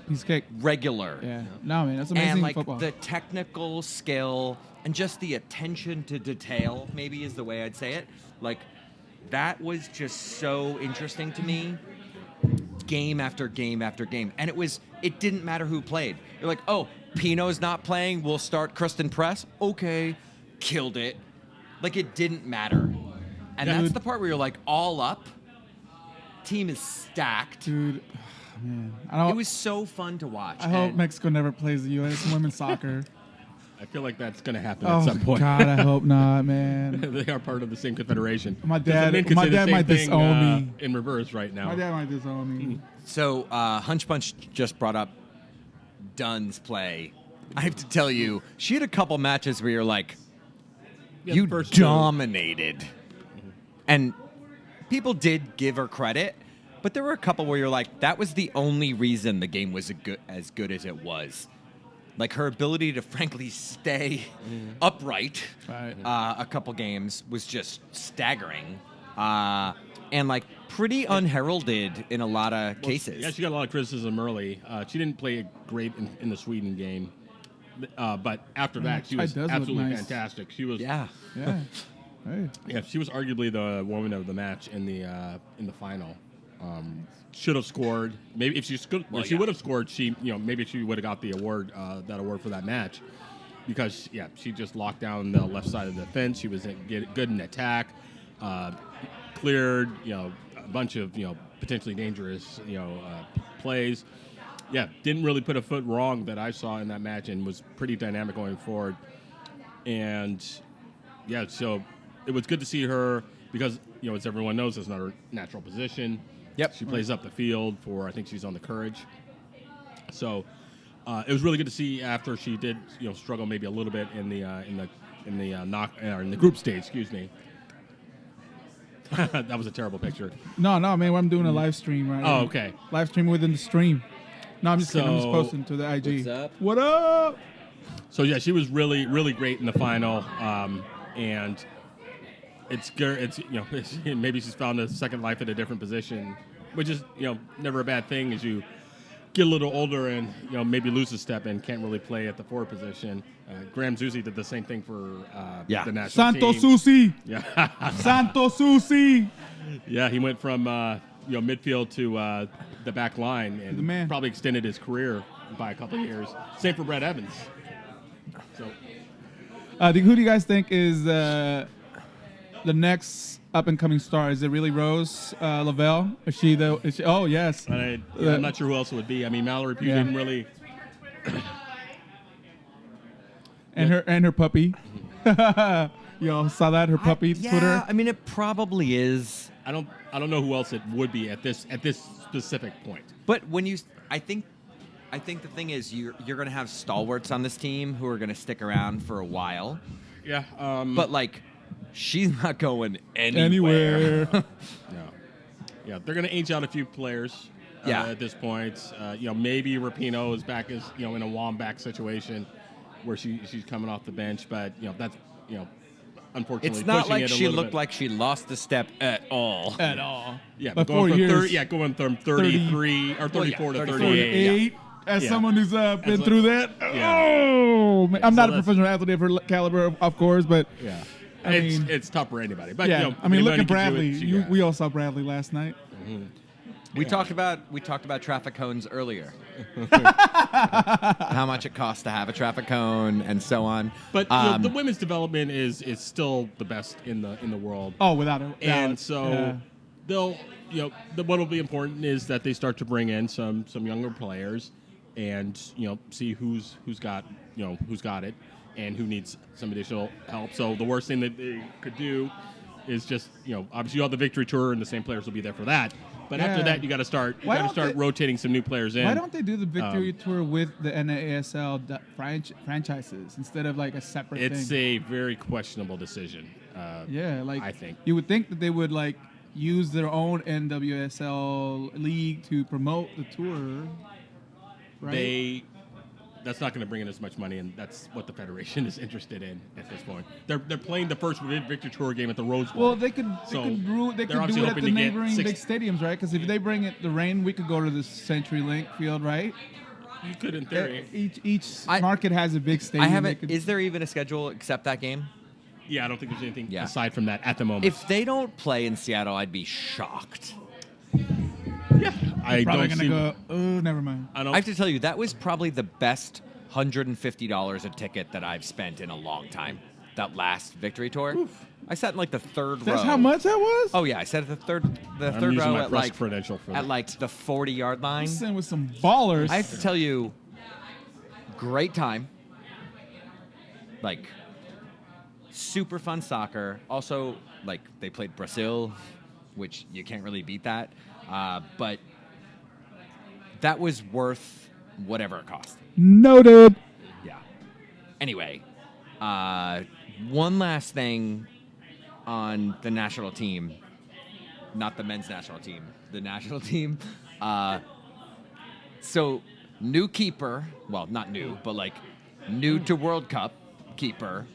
He's kicked. regular. Yeah. No, man, that's amazing And, like, football. the technical skill and just the attention to detail, maybe is the way I'd say it. Like, that was just so interesting to me, game after game after game. And it didn't matter who played. You're like, oh, Pino's not playing, we'll start Kristen Press. Okay, killed it. Like, it didn't matter. And Yeah, that's dude. the part where you're like, all up, team is stacked. Dude, man. It was so fun to watch. I hope And Mexico never plays the U.S. women's soccer. I feel like that's going to happen at some point. God, I hope not, man. They are part of the same confederation. My 'Cause the dad- men could my say the dad same might thing, disown me. in reverse right now. My dad might disown me. So Hunch Punch just brought up Dunn's play. I have to tell you, she had a couple matches where you're like, Yeah, you the first two. dominated. And people did give her credit, but there were a couple where you're like, that was the only reason the game was as good as it was. Like her ability to frankly stay upright Right. a couple games was just staggering. And like pretty unheralded in a lot of cases. Yeah, she got a lot of criticism early. She didn't play great in the Sweden game. But after that, she was It does look absolutely nice. fantastic. She was Yeah. Yeah. Hey. Yeah, she was arguably the woman of the match in the final. Should have scored. Maybe if she would have scored, maybe she would have got the award for that match, because she just locked down the left side of the fence. She was good in attack, cleared a bunch of potentially dangerous plays. Yeah, didn't really put a foot wrong that I saw in that match, and was pretty dynamic going forward. And so it was good to see her, because as everyone knows, it's not her natural position. Yep. She plays up the field I think she's on the Courage. So it was really good to see after she did struggle maybe a little bit in the group stage. Excuse me. That was a terrible picture. No, man. I'm doing a live stream right now. Oh, okay. Live stream within the stream. No, I'm just kidding. I'm just So- posting to the IG. What's up? What up? So she was really, really great in the final, and it's maybe she's found a second life at a different position, which is never a bad thing as you get a little older and maybe lose a step and can't really play at the forward position. Graham Zusi did the same thing for the national Santo team. Susi. Yeah, Santo Susi. yeah, he went from midfield to the back line, The man. and probably extended his career by a couple of years. Same for Brett Evans. So. Who do you guys think is the next up and coming star? Is it really Rose Lavelle? Is she? Oh yes. I'm not sure who else it would be. I mean, Mallory Pugh Yeah. didn't really. And her puppy. Y'all saw that? Her puppy Twitter. I mean, it probably is. I don't know who else it would be at this specific point. But when I think the thing is you're going to have stalwarts on this team who are going to stick around for a while. Yeah. But like, she's not going anywhere. Yeah, they're going to age out a few players. At this point, maybe Rapinoe is back as in a Wambach situation where she's coming off the bench, but that's unfortunately It's not pushing like it a she little looked bit. like she lost a step at all. At all. Yeah, But but going 4 from years. going from 33 or 34 to 34. 38. As Yeah. someone who's been As a- through that. Yeah. Oh, man. I'm so not a that's- professional athlete of her caliber, of course, but Yeah, I mean- it's tough for anybody. But yeah. I mean, look anybody at can do Bradley. it. Yeah. We all saw Bradley last night. We talked about traffic cones earlier. How much it costs to have a traffic cone and so on. But the women's development is still the best in the world. Oh, without it. And so they'll what will be important is that they start to bring in some younger players, and see who's got it and who needs some additional help. So the worst thing that they could do is just obviously you have the victory tour and the same players will be there for that. But after Yeah. that, you got to start rotating some new players in. Why don't they do the victory tour with the NASL franchises instead of like a separate It's thing? a very questionable decision. Yeah, like I think. you would think that they would like use their own NWSL league to promote the tour, right? That's not going to bring in as much money, and that's what the federation is interested in at this point. They're playing the first victory tour game at the Rose Bowl. Well, they could So, do they're it obviously at hoping the to get neighboring big stadiums, right? Because if they bring it the rain, we could go to the CenturyLink field, right? You could, in theory. Each I- market has a big stadium. I they haven't. could- Is there even a schedule except that game? Yeah, I don't think there's anything Yeah. aside from that at the moment. If they don't play in Seattle, I'd be shocked. yeah, I probably don't gonna see. go. Oh, never mind. I don't. I have to tell you, that was probably the best $150 a ticket that I've spent in a long time. That last victory tour. I sat in like the third row. That's how much that was. Oh yeah, I sat at the third I'm row using my at press like credential for that. the 40-yard line. Sitting with some ballers. I have to tell you, great time. like super fun soccer. Also, like they played Brazil, which you can't really beat that. But that was worth whatever it cost. Noted. Yeah. Anyway, one last thing on the national team, not the men's national team, the national team. So, new keeper, well, not new, but like new to World Cup keeper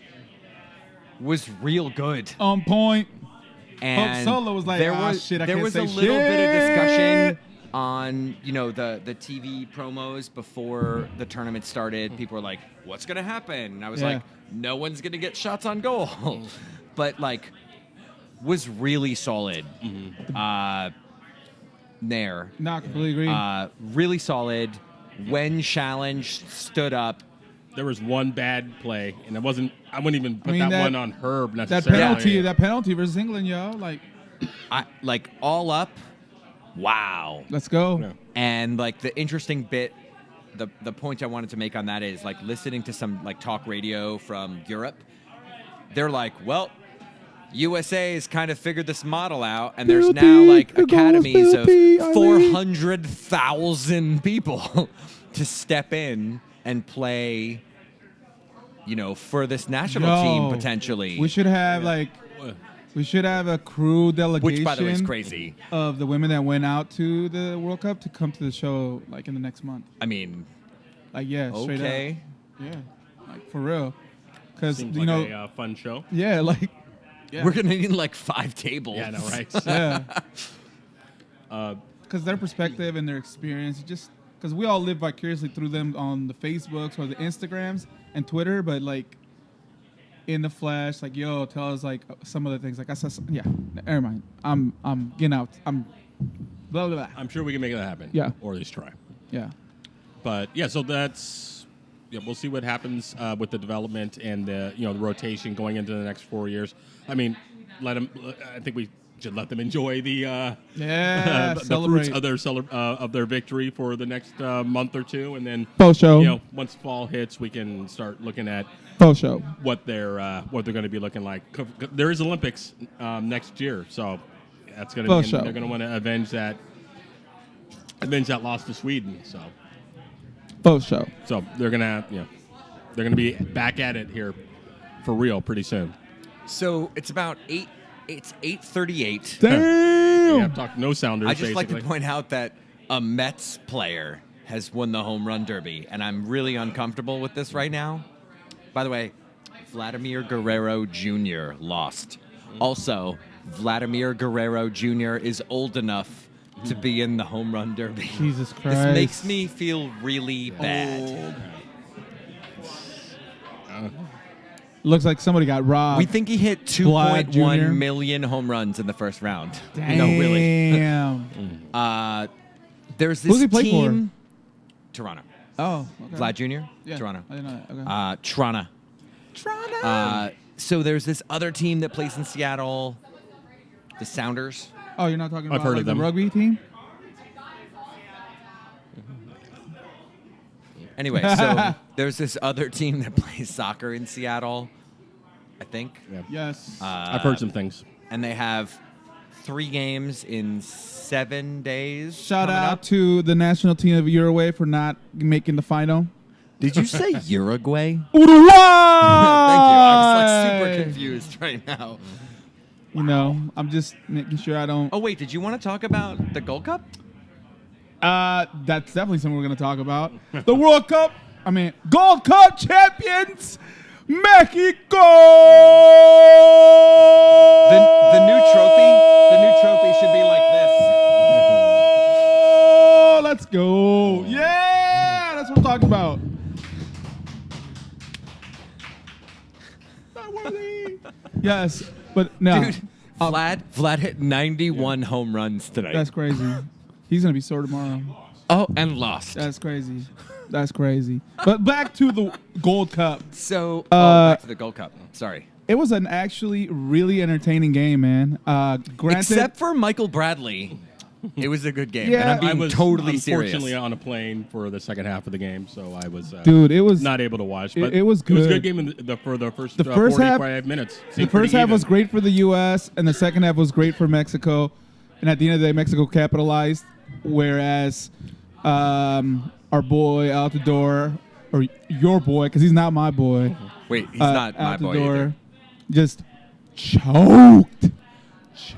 was real good. On point. And Hope Solo was like, there "Ah, was, shit, I there can't was say a little shit." bit of discussion on, the TV promos before the tournament started. People were like, what's going to happen? And I was like, no one's going to get shots on goal. But, like, was really solid there. Not completely agree. Really solid. When challenged, stood up. There was one bad play, and I wouldn't even put that one on Herb that necessarily. penalty versus England, yo. Like, all up, wow. Let's go. Yeah. And, like, the interesting bit, the point I wanted to make on that is, like, listening to some, like, talk radio from Europe, they're like, well, USA has kind of figured this model out, and there's now, like, academies of 400,000 people to step in and play, for this national team, potentially. We should have, we should have a crew delegation. Which, by the way, is crazy. Of the women that went out to the World Cup to come to the show, like, in the next month. I mean, straight okay. up. Yeah, like, for real. Because, Seems like a fun show. Yeah, like, yeah. We're going to need, like, 5 tables. Yeah, I know, right? Yeah. Because their perspective and their experience, because we all live vicariously through them on the Facebooks or the Instagrams and Twitter, but, like, in the flesh, like, yo, tell us, like, some of the things. Like, I said, never mind. I'm getting out. I'm blah, blah, blah. I'm sure we can make that happen. Yeah. Or at least try. Yeah. But, yeah, so we'll see what happens with the development and the rotation going into the next 4 years. I mean, I think we should let them enjoy the fruits of their victory for the next month or two, and then once fall hits, we can start looking at what they're going to be looking like. There is Olympics next year, so that's going to be they're going to want to avenge that loss to Sweden. So they're gonna they're gonna be back at it here for real pretty soon. So it's about 8. It's 8:38. Damn. Yeah, talk no sounders. I just like to basically. point out that a Mets player has won the home run derby, and I'm really uncomfortable with this right now. By the way, Vladimir Guerrero Jr. lost. Also, Vladimir Guerrero Jr. is old enough to be in the home run derby. Jesus Christ. This makes me feel really bad. Looks like somebody got robbed. We think he hit 2.1 million home runs in the first round. Damn. No, really. There's this Who's he play team. Toronto. Oh, okay. Vlad Jr.? Yeah, Toronto. I didn't know that. Okay. Toronto. So there's this other team that plays in Seattle, the Sounders. Oh, you're not talking I've about heard like of the them. rugby team? Anyway, so there's this other team that plays soccer in Seattle, I think. Yeah. Yes. I've heard some things. And they have 3 games in 7 days. Shout coming out up. to the national team of Uruguay for not making the final. Did you say Uruguay? Uruguay! Thank you. I was like super confused right now. I'm just making sure I don't. Oh, wait, did you want to talk about the Gold Cup? That's definitely something we're going to talk about. The World Cup. Gold Cup champions, Mexico. The new trophy should be like this. Let's go. Yeah, that's what I'm talking about. Not worthy. Yes, but no. Dude, Vlad hit 91 home runs tonight. That's crazy. He's going to be sore tomorrow. Oh, and lost. That's crazy. That's crazy. But back to the Gold Cup. So, back to the Gold Cup. Sorry. It was an actually really entertaining game, man. Granted, Except for Michael Bradley. It was a good game. Yeah. And I'm I being was totally unfortunately serious. on a plane for the second half of the game, so I was Dude, it was not able to watch. But it was It was a good. good game for the first, The first 45 minutes. The Seemed first pretty half was even. great for the U.S. and the second half was great for Mexico. And at the end of the day, Mexico capitalized, whereas our boy Altidore, or your boy, because he's not my boy, Wait, he's not my boy either. Altidore, just choked.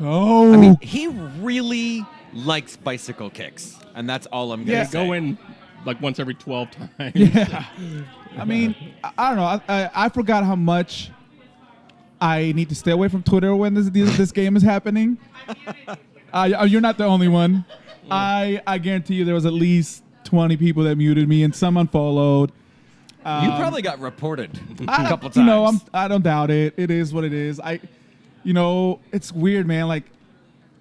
I mean, he really likes bicycle kicks, and that's all I'm going Yeah. to say. Go in like once every 12 times. Yeah. I mean, I don't know. I forgot how much I need to stay away from Twitter when this game is happening. You're not the only one. I guarantee you there was at least 20 people that muted me and some unfollowed. You probably got reported a couple times. You know, I don't doubt it. It is what it is. It's weird, man. Like,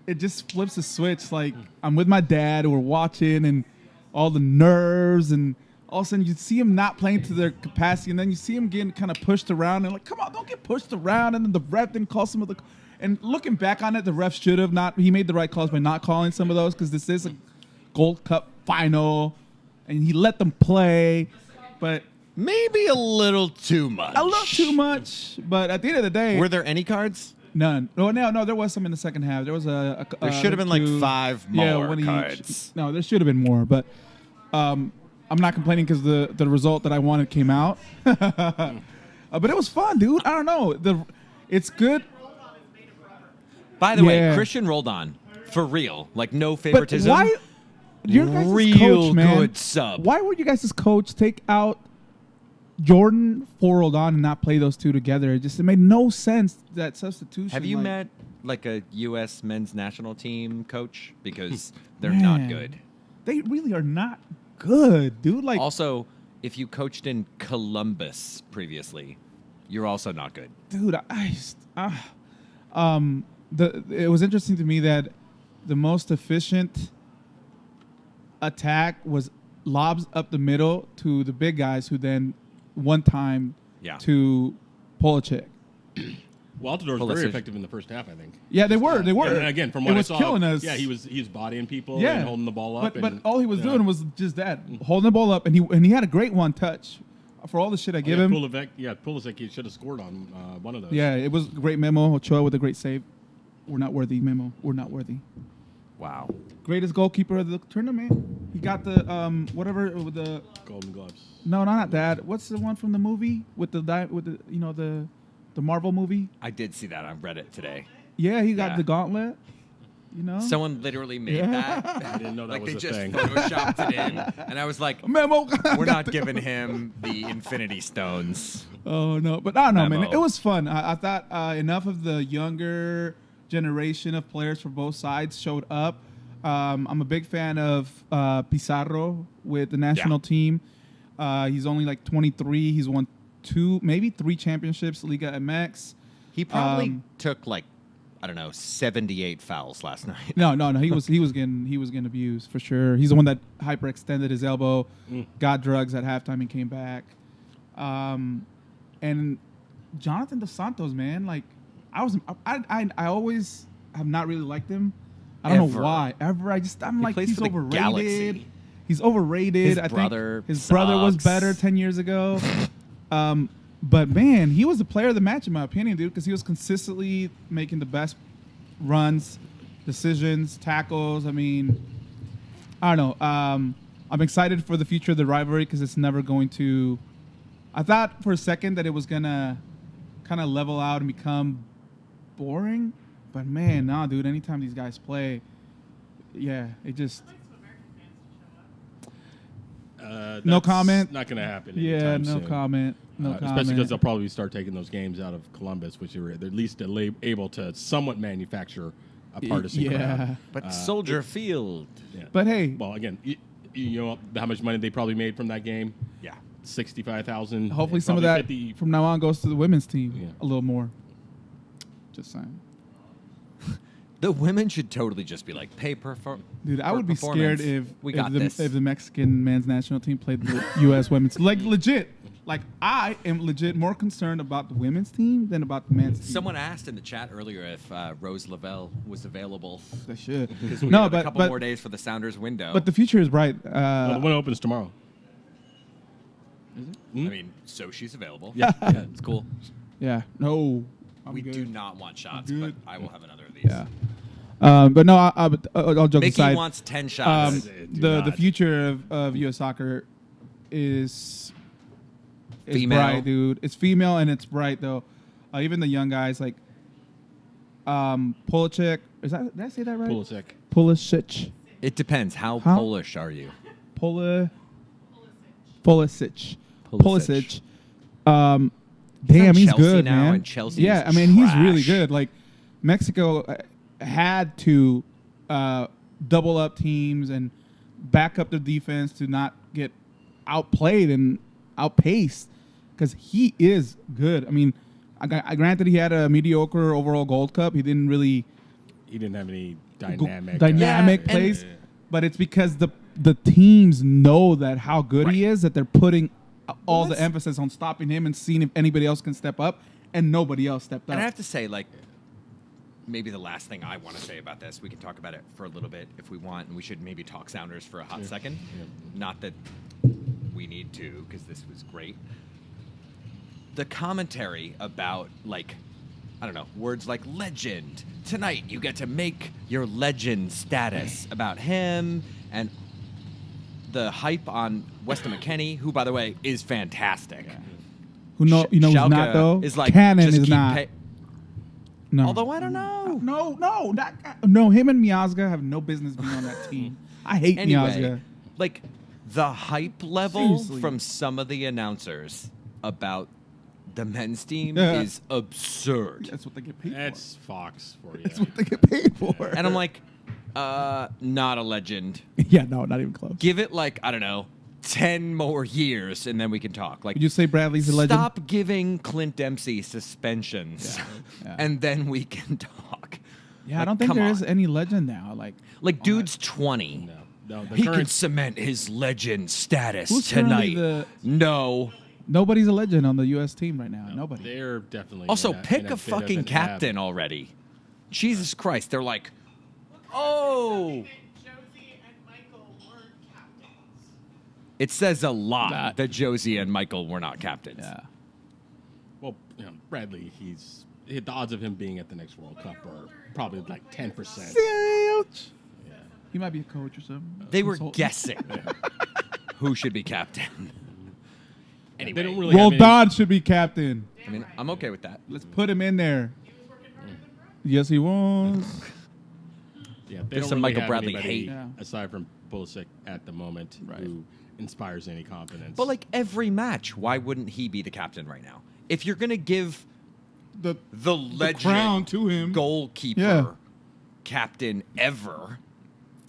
it just flips a switch. Like, I'm with my dad, we're watching, and all the nerves, and all of a sudden you see him not playing to their capacity, and then you see him getting kind of pushed around, and like, come on, don't get pushed around, and then the ref didn't call some of the. And looking back on it, the ref should have not. He made the right calls by not calling some of those because this is a Gold Cup final, and he let them play, but. Maybe a little too much. A little too much, but at the end of the day, Were there any cards? none. No. There was some in the second half. There was a There should have been like 5 more one cards. each. No, there should have been more, but I'm not complaining because the result that I wanted came out. But it was fun, dude. I don't know. It's good. By the way, Yeah. Christian rolled on. For real. Like, no But favoritism. why? Your guys' Real coach, man. good sub. Why would you guys' coach take out Jordan for Roldan and not play those two together? It made no sense, that substitution. Have you like, met like a U.S. men's national team coach? Because they're not Man. good. They really are not good, dude. Like, Also, if you coached in Columbus previously, you're also not good. dude, it was interesting to me that the most efficient attack was lobs up the middle to the big guys, who then one time Yeah. to Polacek. Well, Altidore was Pulisic. very effective in the first half, I think. Yeah, they were. And again, from what it was I saw, killing us. Yeah, he was bodying people Yeah. and holding the ball up. But and, all he was yeah. doing was just that, holding the ball up, and he had a great one touch. For all the shit I give him, Pulisic, he should have scored on one of those. yeah, it was a great memo. Ochoa with a great save. We're not worthy, memo. We're not worthy. Wow. Greatest goalkeeper of the tournament. He got the whatever with the Golden Gloves. no, not that. What's the one from the movie with the the Marvel movie? I did see that on Reddit today. Yeah, he got Yeah. the gauntlet. You know, Someone literally made Yeah. that. I didn't know that Like, they was a just thing. photoshopped it in. And I was like, memo. we're not giving him the Infinity Stones. Oh no, but I don't know, man. Memo. It was fun. I thought enough of the younger generation of players for both sides showed up. I'm a big fan of Pizarro with the national team. He's only like 23. He's won 2, maybe 3 championships, Liga MX. He probably took like, I don't know, 78 fouls last night. No. He was getting abused for sure. He's the one that hyperextended his elbow, got drugs at halftime, and came back. And Jonathan Dos Santos, man, like I always have not really liked him. I don't know Ever. why. I'm like, plays he's for the overrated. Galaxy. He's overrated. His I brother think his brother was sucks. better 10 years ago. But man, he was the player of the match in my opinion, dude, because he was consistently making the best runs, decisions, tackles. I mean, I don't know. I'm excited for the future of the rivalry because it's never going to. I thought for a second that it was gonna kind of level out and become boring, but man, nah, dude. Anytime these guys play, yeah, it just. No That's comment? Not going to happen. Yeah, anytime no soon. comment. No comment. Especially because they'll probably start taking those games out of Columbus, which they're at least able to somewhat manufacture a partisan yeah. crowd. But Soldier Field. Yeah. But hey, Well, again, you know how much money they probably made from that game? Yeah. 65,000. hopefully some of probably that 50. from now on goes to the women's team Yeah. a little more. Just saying. The women should totally just be like, pay per Dude, I for would be scared performance. if We got the, this. if the Mexican men's national team played the U.S. women's, like legit. Like, I am legit more concerned about the women's team than about the men's team. Someone asked in the chat earlier if Rose Lavelle was available. They should. Because we have a couple more days for the Sounders window. But the future is bright. The window opens tomorrow. I mean, so she's available. Yeah, It's cool. Yeah. No. I'm We good. do not want shots, I'm but good. I will have another of these. Yeah. But no, I'll joke Mickey aside. wants 10 shots. The future of U.S. soccer is Female. bright, dude. It's female and it's bright though. Even the young guys like Pulisic. Did I say that right? Pulisic. It depends. How How? Polish are you? Pulisic. Damn, on he's Chelsea good, now, man. and Chelsea yeah, is I mean, he's really trash. good. Like Mexico had to double up teams and back up their defense to not get outplayed and outpaced because he is good. I mean, I granted he had a mediocre overall Gold Cup. He didn't have any dynamic dynamic Yeah, plays, but it's because the teams know that how good he is that they're putting all the that's- emphasis on stopping him and seeing if anybody else can step up, and nobody else stepped up. And I have to say, like, maybe the last thing I want to say about this, we can talk about it for a little bit if we want, and we should maybe talk Sounders for a hot second. Not that we need to, because this was great. The commentary about, like, I don't know, words like legend. Tonight, you get to make your legend status about him, and the hype on Weston McKennie, who, by the way, is fantastic. Who know you know who's Schalke not though? is like, Cannon just is keep not. No. Although I don't know. No. Him and Miazga have no business being on that team. I hate Anyway, Miazga. like the hype level Seriously. from some of the announcers about the men's team Yeah. is absurd. That's what they get paid That's Fox for you. for. That's what they get paid for. And I'm like, not a legend. yeah, no, not even close. Give it like, I don't know, 10 more years and then we can talk. Like, Would you say Bradley's a legend? stop giving Clint Dempsey suspensions Yeah. and then we can talk. Yeah, I Like, don't think come there is on. any legend now. Like Dude's 20. No, the He can current cement his legend status Who's currently tonight. No. nobody's a legend on the U.S. team right now. Nobody. they're definitely Also, in a pick bit a of fucking an captain ebb. already. Jesus Christ. They're like, oh. It says a lot that Josie and Michael were not captains. Yeah. Well, Bradley, the odds of him being at the next World Cup are probably like 10%. He might be a coach or something. They were Consultant. guessing who should be captain. Anyway, They don't really Well, have any, Don should be captain. I mean, I'm okay with that. Let's put him in there. Yes, he was. yeah, they There's don't some really Michael have Bradley anybody hate. Yeah. aside from Pulisic at the moment Right. who inspires any confidence. But like every match, why wouldn't he be the captain right now? If you're gonna give The the legend crown to him. goalkeeper Yeah. captain ever,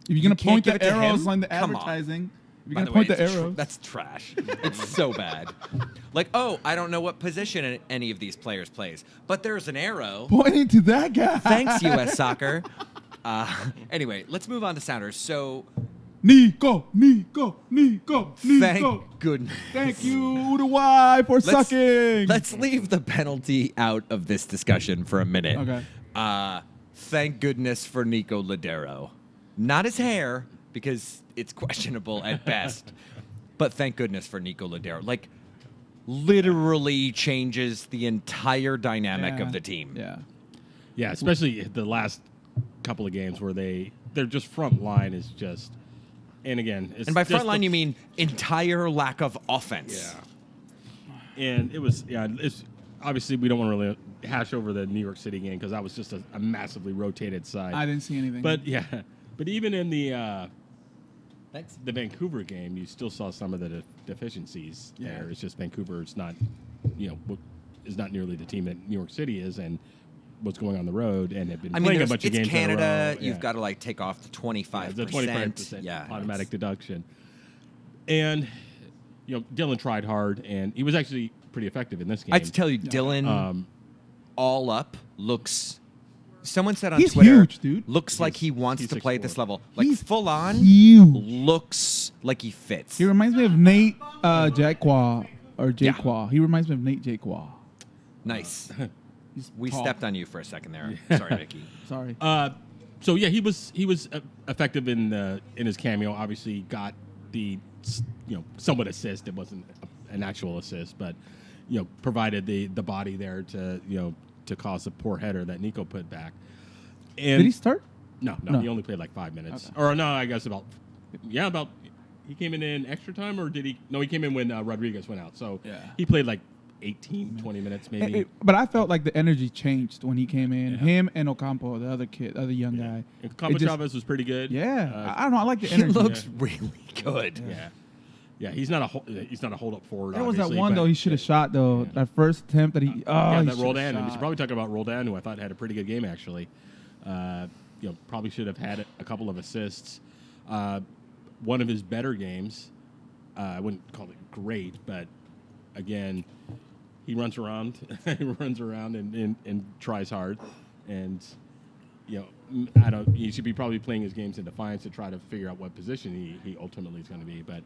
If you're You gonna can't point give the it to arrows him? on the Come on. advertising, if you're by gonna the way, point the it's arrows. that's trash. It's so bad. Like, oh, I don't know what position any of these players plays, but there's an arrow. Pointing to that guy. Thanks, U.S. Soccer. Anyway, let's move on to Sounders. So, Nico. thank goodness. Thank you, Uruguay, for sucking. Let's leave the penalty out of this discussion for a minute. Okay. Thank goodness for Nico Ladero. Not his hair, because it's questionable at best. But thank goodness for Nico Ladero. Like, literally changes the entire dynamic of the team. Yeah. yeah, especially the last couple of games where their just front line is just, and again, it's And by just front line, the- you mean entire lack of offense. Yeah. And it's obviously we don't want to really hash over the New York City game because that was just a massively rotated side. I didn't see anything. But but even in the Thanks. the Vancouver game, you still saw some of the deficiencies Yeah. there. It's just Vancouver's not, is not nearly the team that New York City is, and what's going on the road, and have been I mean, playing a bunch of it's games Canada. in a row. You've got to like take off the 25%. the 25% Yeah, automatic deduction. And Dylan tried hard, and he was actually pretty effective in this game. I have to tell you, Dylan, all up looks. Someone said on He's Twitter, huge, dude. looks like he wants he's to play at 6'4". this level. Like He's full on, huge. looks like he fits. He reminds me of Nate Jacqua or Jake Yeah. Quah. He reminds me of Nate Jake Quah. Nice. He's We tall. stepped on you for a second there. Sorry, Mickey. Sorry. So yeah, he was effective in his cameo. Obviously, got the somewhat assist. It wasn't an actual assist, but provided the body there to cause a poor header that Nico put back. And Did he start? No, he only played like 5 minutes. Okay. Or no, I guess about. He came in extra time, or did he? No, he came in when Rodriguez went out. So Yeah. he played like 18, 20 minutes maybe. But I felt like the energy changed when he came in. Yeah. Him and Ocampo, the other young guy. And Campo It just- Chavez was pretty good. Yeah, I don't know. I like the He energy. looks really good. Yeah. He's not a hold up forward. There was that obviously, one but- though he should have shot though. That first attempt that he that he Roldan. And should've he's probably talking about Roldan, who I thought had a pretty good game actually. Probably should have had a couple of assists. One of his better games. I wouldn't call it great, but again, he runs around. He runs around and tries hard, and he should be probably playing his games in defiance to try to figure out what position he ultimately is going to be. But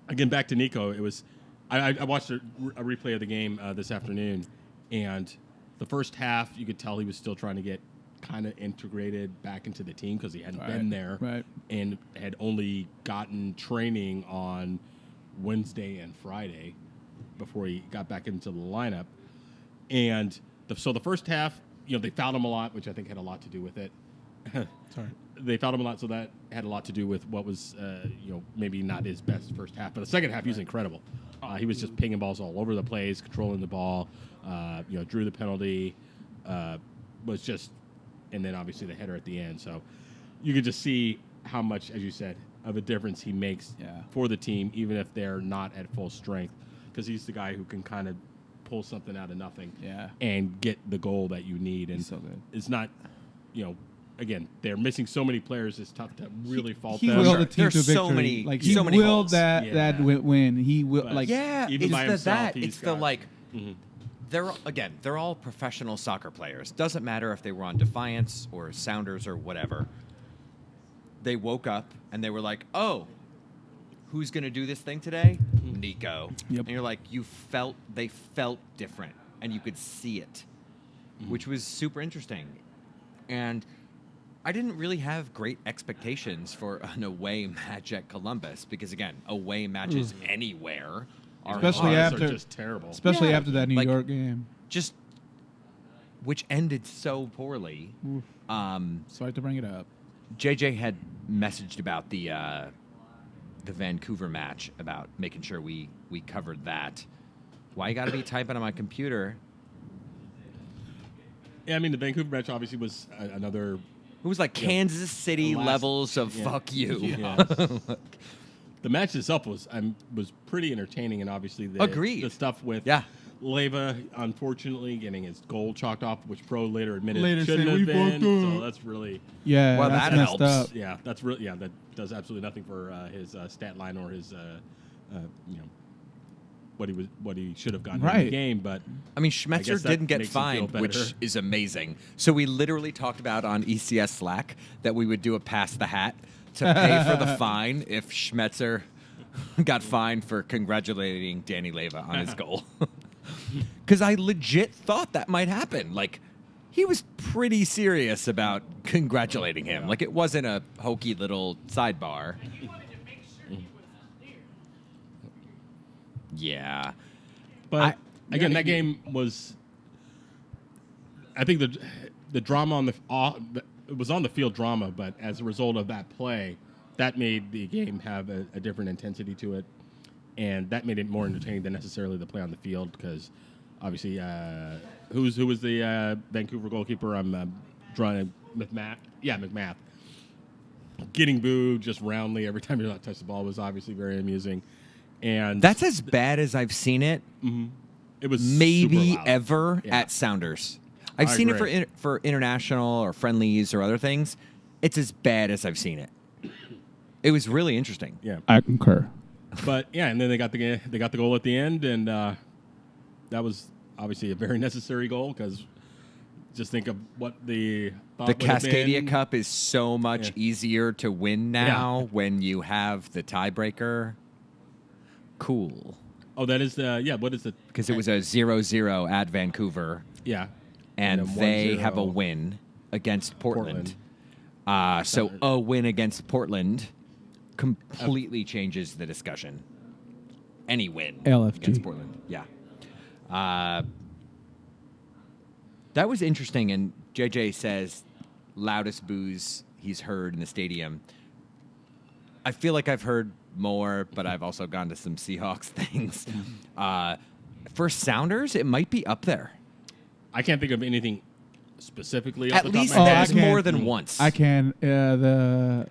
again, back to Nico. It was I watched a replay of the game this afternoon, and the first half you could tell he was still trying to get kind of integrated back into the team because he hadn't been there and had only gotten training on Wednesday and Friday before he got back into the lineup. And so the first half, they fouled him a lot, which I think had a lot to do with it. Sorry. They fouled him a lot, so that had a lot to do with what was, maybe not his best first half. But the second half, he was incredible. He was just pinging balls all over the place, controlling the ball, drew the penalty, was just, and then obviously the header at the end. So you could just see how much, as you said, of a difference he makes for the team, even if they're not at full strength, because he's the guy who can kind of pull something out of nothing and get the goal that you need. And so good. It's not, again, they're missing so many players. It's tough to really fault He them. willed the team There's to victory. so many- like so he many willed goals. that win. He will But- like Yeah, Even it's by himself, he's it's the got- like. Mhm. They're all professional soccer players. Doesn't matter if they were on Defiance or Sounders or whatever. They woke up and they were like, "Oh, who's going to do this thing today?" Nico. Yep. And you're like, they felt different, and you could see it, which was super interesting. And I didn't really have great expectations for an away match at Columbus because, again, away matches anywhere are Especially hard. after- are just terrible. especially Yeah, after that New like- York game. Just which ended so poorly. Oof. Sorry to bring it up. JJ had messaged about the Vancouver match, about making sure we covered that. Why you got to be typing on my computer? Yeah, I mean, the Vancouver match obviously was another. It was like Kansas City last- levels of yeah. fuck you. Yeah. The match itself was pretty entertaining, and obviously Agreed. the stuff with Yeah. Leyva, unfortunately, getting his goal chalked off, which Pro later admitted Later shouldn't said, have "We been. fucked So up." that's really, Yeah, Well, that's that messed helps. up. yeah, that's really, that does absolutely nothing for his stat line or his, what he should have gotten in the Right. game. But I mean, guess Schmetzer that didn't get makes him feel fined, which better. is amazing. So we literally talked about on ECS Slack that we would do a pass the hat to pay for the fine if Schmetzer got fined for congratulating Danny Leyva on his goal. Because I legit thought that might happen. Like, he was pretty serious about congratulating him. Like, it wasn't a hokey little sidebar. Yeah. But again, that game was. I think the drama on it was on the field drama, but as a result of that play, that made the game have a different intensity to it, and that made it more entertaining than necessarily the play on the field. Because obviously, who was the Vancouver goalkeeper? I'm drawing McMath. Yeah, McMath. Getting booed just roundly every time you're not touch the ball was obviously very amusing, and That's as bad as I've seen it. it was Maybe super loud. ever Yeah. at Sounders. I've I seen agree. it for international or friendlies or other things. It's as bad as I've seen it. It was really interesting. Yeah. I concur. But yeah, and then they got the goal at the end, and that was obviously a very necessary goal because just think of what the thought The would have Cascadia been. Cup is so much Yeah. easier to win now when you have the tiebreaker. Cool. Oh, that is the what is the? Because it was a 0-0 at Vancouver, Yeah. and then they 1-0 have a win against Portland. Portland. So a win against Portland completely changes the discussion. Any win LFG. against Portland, yeah. That was interesting, and JJ says loudest boos he's heard in the stadium. I feel like I've heard more, but I've also gone to some Seahawks things. For Sounders, it might be up there. I can't think of anything specifically. Off At the top least of my I head. there's can. more than once. I can. The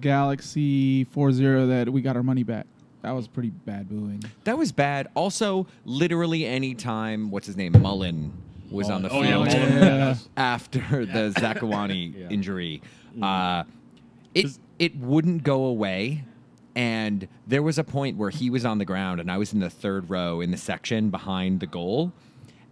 Galaxy 4-0 that we got our money back. That was pretty bad booing. That was bad. Also, literally any time, what's his name, Mullen was on the Oh, yeah, field Mullen, Yeah. that was- after the Zakawani Yeah. injury. It wouldn't go away. And there was a point where he was on the ground and I was in the third row in the section behind the goal.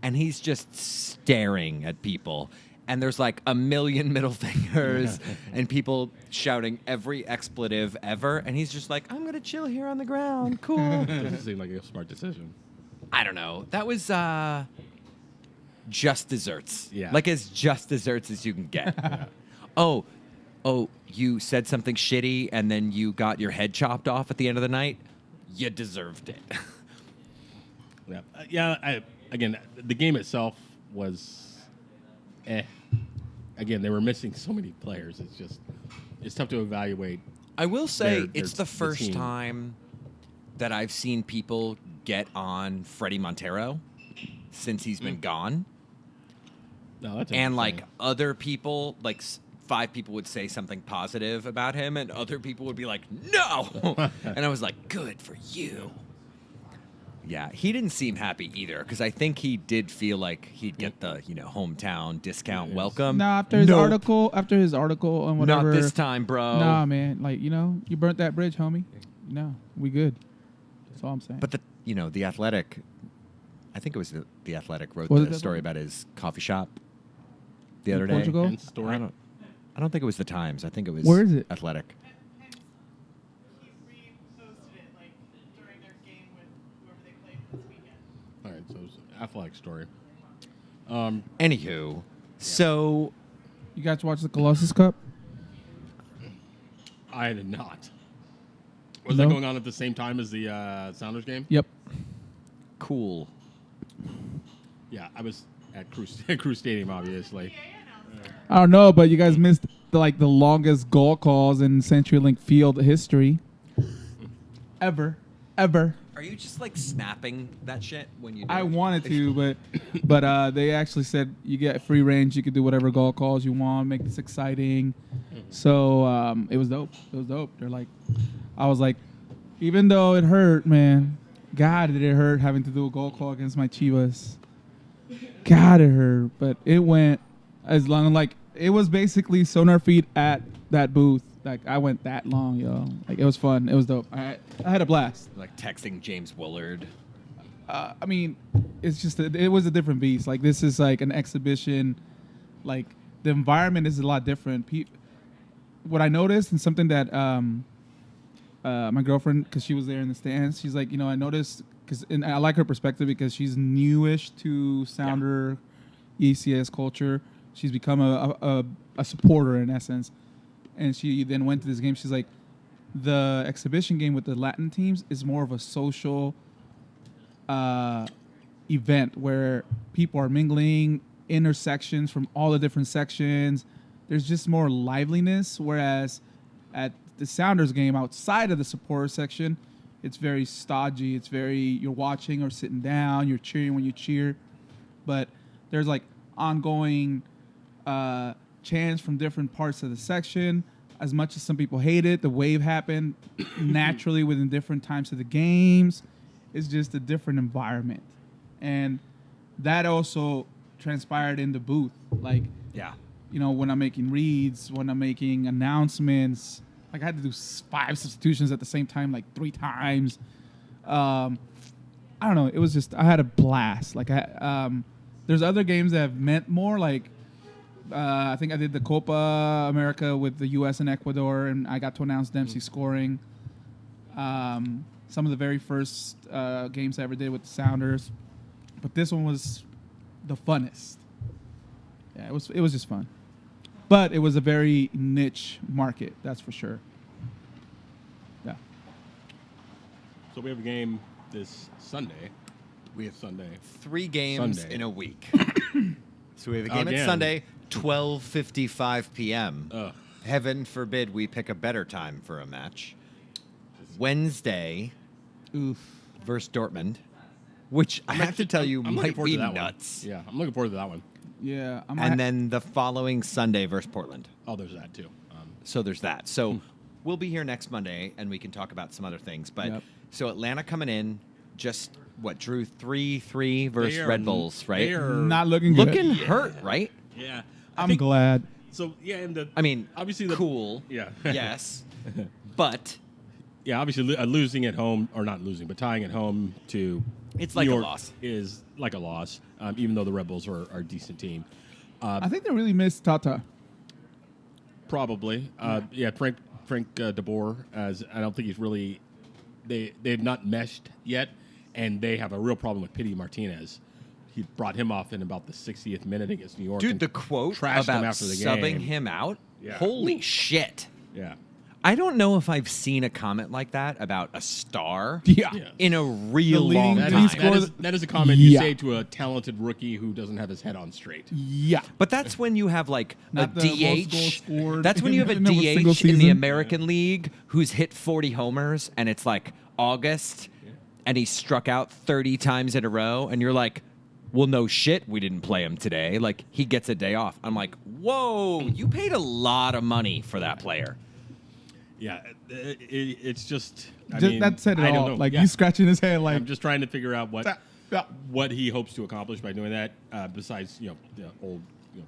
And he's just staring at people. And there's like a million middle fingers and people shouting every expletive ever. And he's just like, I'm going to chill here on the ground. Cool. Doesn't seem like a smart decision. I don't know. That was just desserts. Yeah. Like as just desserts as you can get. Oh, you said something shitty and then you got your head chopped off at the end of the night? You deserved it. Again, the game itself was Again, they were missing so many players. It's tough to evaluate. I will say Their it's the first team. time that I've seen people get on Freddie Montero since he's been gone. No, that's And like interesting. other people, like 5 people would say something positive about him, and other people would be like, "No," and I was like, "Good for you." Yeah, he didn't seem happy either because I think he did feel like he'd get the hometown discount welcome. Nah, after his Nope. article and whatever. Not this time, bro. Nah, man. Like you burnt that bridge, homie. No, we good. That's all I'm saying. But the Athletic, I think it was the Athletic wrote Was it the the story Athletic? about his coffee shop the In other day. Portugal? Hence the story. I don't think it was the Times. I think it was Where is it? Athletic. He reposted it like during their game with whoever they played this weekend. All right, so it's an athletic story. Anywho, so You guys watch the Colossus Cup? I did not. Was No? that going on at the same time as the Sounders game? Yep. cool. Yeah, I was at Crew Stadium, obviously. I don't know, but you guys missed the longest goal calls in CenturyLink Field history. Ever. Are you just like snapping that shit when you do I it? wanted to, but they actually said you get free range. You could do whatever goal calls you want, make this exciting. So it was dope. They're like, I was like, even though it hurt, man, God, did it hurt having to do a goal call against my Chivas. God, it hurt, but it went as long. Like it was basically SonarFeed at that booth. Like I went that long, yo. Like it was fun. It was dope. I had a blast. Like texting James Willard. I mean, it's just it was a different beast. Like this is like an exhibition. Like the environment is a lot different. What I noticed and something that my girlfriend, because she was there in the stands, she's like, I noticed and I like her perspective because she's newish to Sounder ECS culture. She's become a supporter in essence, and she then went to this game. She's like, the exhibition game with the Latin teams is more of a social event where people are mingling, intersections from all the different sections. There's just more liveliness, whereas at the Sounders game outside of the supporter section, it's very stodgy. It's very, you're watching or sitting down, you're cheering when you cheer, but there's like ongoing chants from different parts of the section. As much as some people hate it, the wave happened naturally within different times of the games. It's just a different environment. And that also transpired in the booth. Like, Yeah. when I'm making reads, when I'm making announcements, like I had to do 5 substitutions at the same time, like 3 times. I don't know. It was just, I had a blast. Like there's other games that have meant more. Like I think I did the Copa America with the U.S. and Ecuador, and I got to announce Dempsey scoring. some of the very first games I ever did with the Sounders, but this one was the funnest. Yeah, it was just fun, but it was a very niche market, that's for sure. Yeah. So we have a game this Sunday. We have Sunday. 3 games Sunday. in a week. So we have a game Again. at Sunday, 12:55 p.m. Ugh. Heaven forbid we pick a better time for a match. Wednesday Oof. versus Dortmund, which I have to tell you I'm looking might forward be to that nuts. One. Yeah, I'm looking forward to that one. Yeah. And then the following Sunday versus Portland. Oh, there's that too. So there's that. So we'll be here next Monday, and we can talk about some other things. But Yep. so Atlanta coming in, just drew 3-3 versus They are- Red Bulls, right? they are- not looking good. Looking hurt, right? Yeah. I'm glad. So yeah, and the I mean, obviously the cool. Yeah. Yes. But Yeah, obviously losing at home, or not losing, but tying at home to It's New like a York loss. is like a loss, even though the Red Bulls are a decent team. I think they really missed Tata. Probably. Yeah, Frank de Boer, as I don't think he's really they've not meshed yet, and they have a real problem with Pity Martinez. He brought him off in about the 60th minute against New York. dude, and the quote trashed him about after the subbing game. him out, Yeah. holy shit. Yeah. I don't know if I've seen a comment like that about a star Yeah. Yeah. in a real leading long That That time. is- score- that is a comment you Yeah. say to a talented rookie who doesn't have his head on straight. Yeah. But that's when you have like Not a the most goals DH. scored That's when you have a in a single DH in the season. American League who's hit 40 homers and it's like August and he's struck out 30 times in a row and you're like, well, no shit, we didn't play him today. Like, he gets a day off. I'm like, whoa, you paid a lot of money for that player. Yeah, it's just. I Just, mean, that said it I don't all. know. Like, Yeah. he's scratching his head like, I'm just trying to figure out yeah. what he hopes to accomplish by doing that. Besides, the old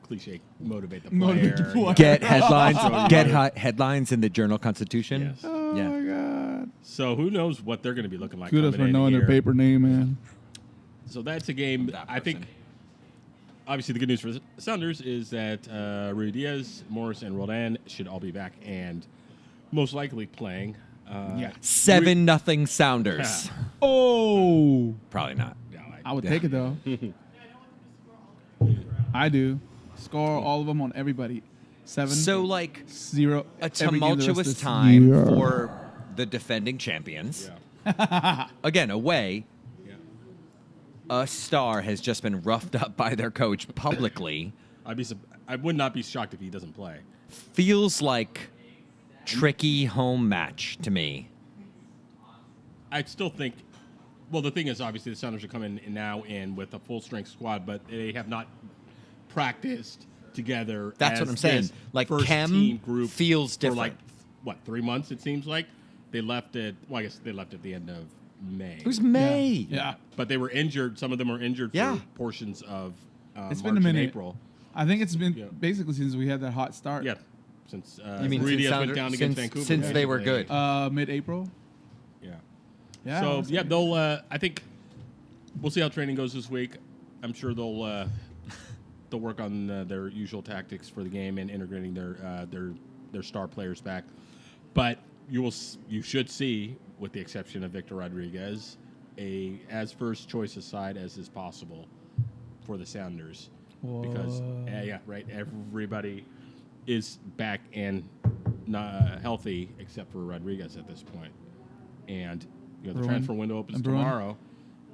cliche, motivate the player. Motivate the player. Get headlines. So, Get headlines in the Journal Constitution. Yes. Oh Yeah. my God. So who knows what they're going to be looking like? Kudos coming for in knowing their here. paper name, man. So that's a game. That I think. person. Obviously, the good news for the Sounders is that Rudy Diaz, Morris, and Roldan should all be back and most likely playing. Yeah. 7-0 Sounders. Oh. Probably not. Yeah, I would take it, though. I do. Score all of them on everybody. 7. So, like, 0. a every game the rest tumultuous of this time year. for the defending champions. Again, away. A star has just been roughed up by their coach publicly. I would not be shocked if he doesn't play. Feels like tricky home match to me. I still think. Well, the thing is, obviously, the Sounders are coming in now in with a full strength squad, but they have not practiced together. That's as what I'm saying. this Like, first Chem team group feels for like different. 3 months? It seems like they left it. Well, I guess they left at the end of May. It was May. Yeah. But they were injured. Some of them were injured Yeah. for portions of It's March been a minute. and April. I think it's been Yeah. basically since we had that hot start. Yeah, since You mean Rudy since went Sounder- down against since- Vancouver. since they were basically. good. Mid-April. Yeah. Yeah. So that's yeah, good. they'll. I think we'll see how training goes this week. I'm sure they'll work on their usual tactics for the game and integrating their star players back. But you should see, with the exception of Victor Rodriguez, as first choice aside as is possible for the Sounders, because yeah, right, everybody is back and not healthy except for Rodriguez at this point, and the Bruin. transfer window opens And Bruin. tomorrow,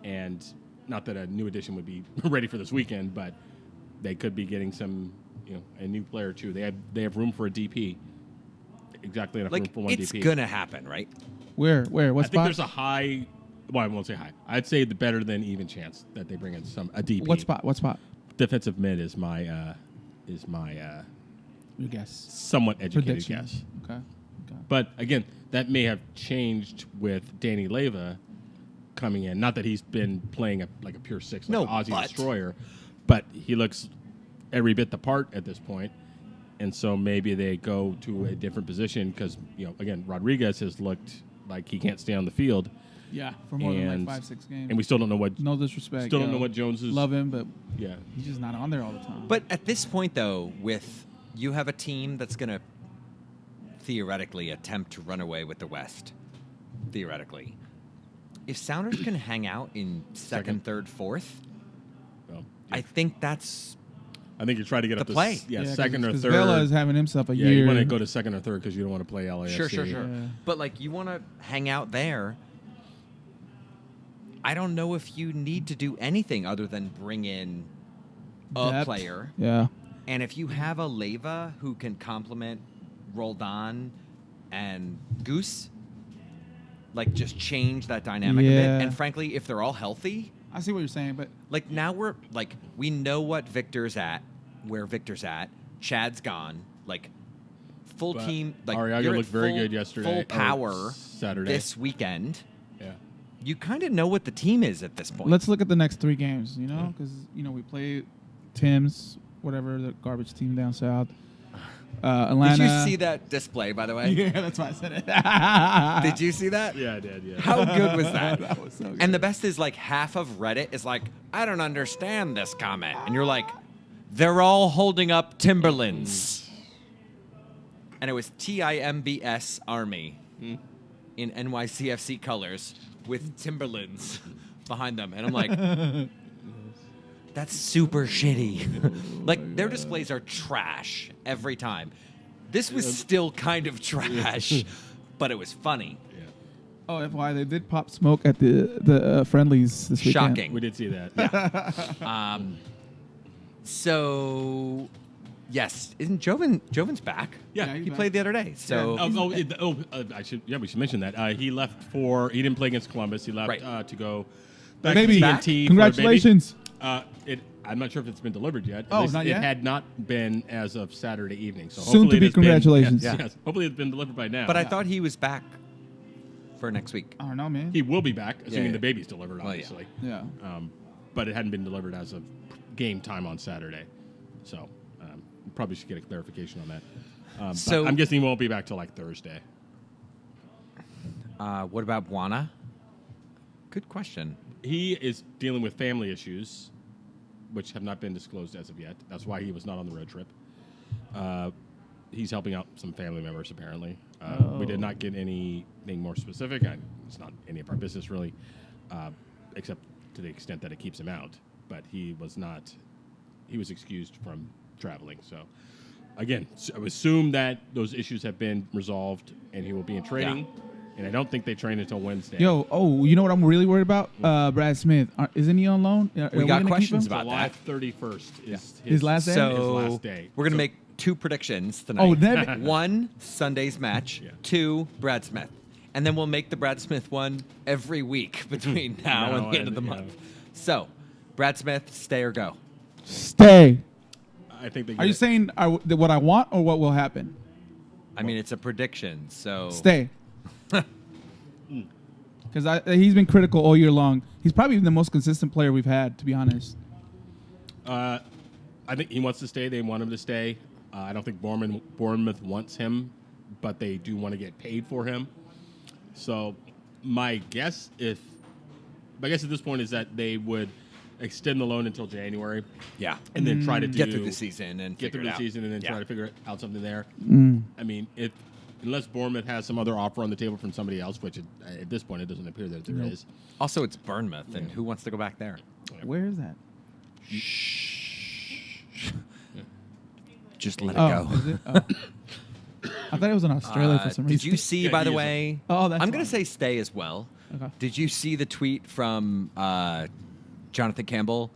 and not that a new addition would be ready for this weekend, but they could be getting some, a new player or two. They have room for a DP, exactly enough room Like, for one it's DP. going to happen, right? Where? What I think spot? there's a high. Well, I won't say high. I'd say the better than even chance that they bring in a DP. What spot? Defensive mid is my Your guess. somewhat educated Prediction. guess. Okay. But again, that may have changed with Danny Leyva coming in. Not that he's been playing like a pure six, like No, Ozzy but- Destroyer, but he looks every bit the part at this point. And so maybe they go to a different position because again, Rodriguez has looked like he can't stay on the field, Yeah, for more than And- like 5-6 games. and we still don't know what. no disrespect. Still don't yo. know what Jones is. Love him, but Yeah. he's just not on there all the time. But at this point, though, you have a team that's going to theoretically attempt to run away with the West. Theoretically. if Sounders can hang out in second, third, fourth, Well, I think that's I think you're trying to get the up to play. second or Because third. Vela is having himself a yeah, year. you want to go to second or third because you don't want to play LAFC. sure. Yeah. But like you want to hang out there. I don't know if you need to do anything other than bring in a Depth. player. Yeah. And if you have a Leva who can complement Roldan and Goose, like just change that dynamic a Yeah. bit. And frankly, if they're all healthy, I see what you're saying, but like now we're like we know what Victor's at, where Victor's at. Chad's gone. Like full But team. Like Arriaga you're at looked very full- good yesterday, Full or power Saturday. this weekend. Yeah. You kind of know what the team is at this point. let's look at the next 3 games, because, we play Tim's, whatever, the garbage team down south. Atlanta. Did you see that display, by the way? Yeah, that's why I said it. Did you see that? Yeah, I did. Yeah. How good was that? That was so good. And the best is like half of Reddit is like, I don't understand this comment. And you're like, they're all holding up Timberlands. And it was TIMBS Army in NYCFC colors with Timberlands behind them. And I'm like, that's super shitty. Like, their displays are trash every time. This was still kind of trash, but it was funny. Yeah. Oh, FYI, they did pop smoke at the friendlies this weekend. Shocking. We did see that. So, yes, isn't Jovan's back? Yeah, he's he back. played the other day. So, He left he didn't play against Columbus. He left Right. to go back Baby, to TNT. for the congratulations. baby. I'm not sure if it's been delivered yet. At Oh, least not it yet? had not been as of Saturday evening. So Soon hopefully to be it's been- congratulations. yes, Yeah. yes. Hopefully it's been delivered by now. but I thought he was back for next week. I don't know, man. he will be back, assuming yeah. the baby's delivered, Well, yeah. obviously. Yeah. But it hadn't been delivered as of game time on Saturday. So probably should get a clarification on that. But So- I'm guessing he won't be back till like Thursday. What about Buana? Good question. He is dealing with family issues, which have not been disclosed as of yet. That's why he was not on the road trip. He's helping out some family members, apparently. We did not get anything more specific. It's not any of our business, really, except to the extent that it keeps him out. But he was excused from traveling. So, again, I assume that those issues have been resolved and he will be in training. And I don't think they train until Wednesday. Yo, you know what I'm really worried about? Brad Smith. Isn't he on loan? Are we got gonna keep questions him? about July that. 31st is His last day? So His last day. we're gonna So- make 2 predictions tonight. Oh, then 1, Sunday's match. Yeah. 2, Brad Smith. And then we'll make the Brad Smith one every week between now and the end of the yeah. month. So, Brad Smith, stay or go? stay. I think they Are you saying what I want or what will happen? I mean, it's a prediction, so Stay. Because he's been critical all year long. He's probably the most consistent player we've had, to be honest. I think he wants to stay. They want him to stay. I don't think Bournemouth wants him, but they do want to get paid for him. So my guess at this point is that they would extend the loan until January yeah. and then try to Get through the season and get figure through it the out. season and then Yeah. try to figure out something there. Mm. I mean, unless Bournemouth has some other offer on the table from somebody else, which at this point it doesn't appear that there is. Also, it's Bournemouth, and who wants to go back there? Where is that? Just let it Oh, go. is it? Oh. I thought it was in Australia for some reason. Did you see, Yeah, by the he is. way? Oh, that's I'm going to fine. say stay as well. Okay. Did you see the tweet from Jonathan Campbell?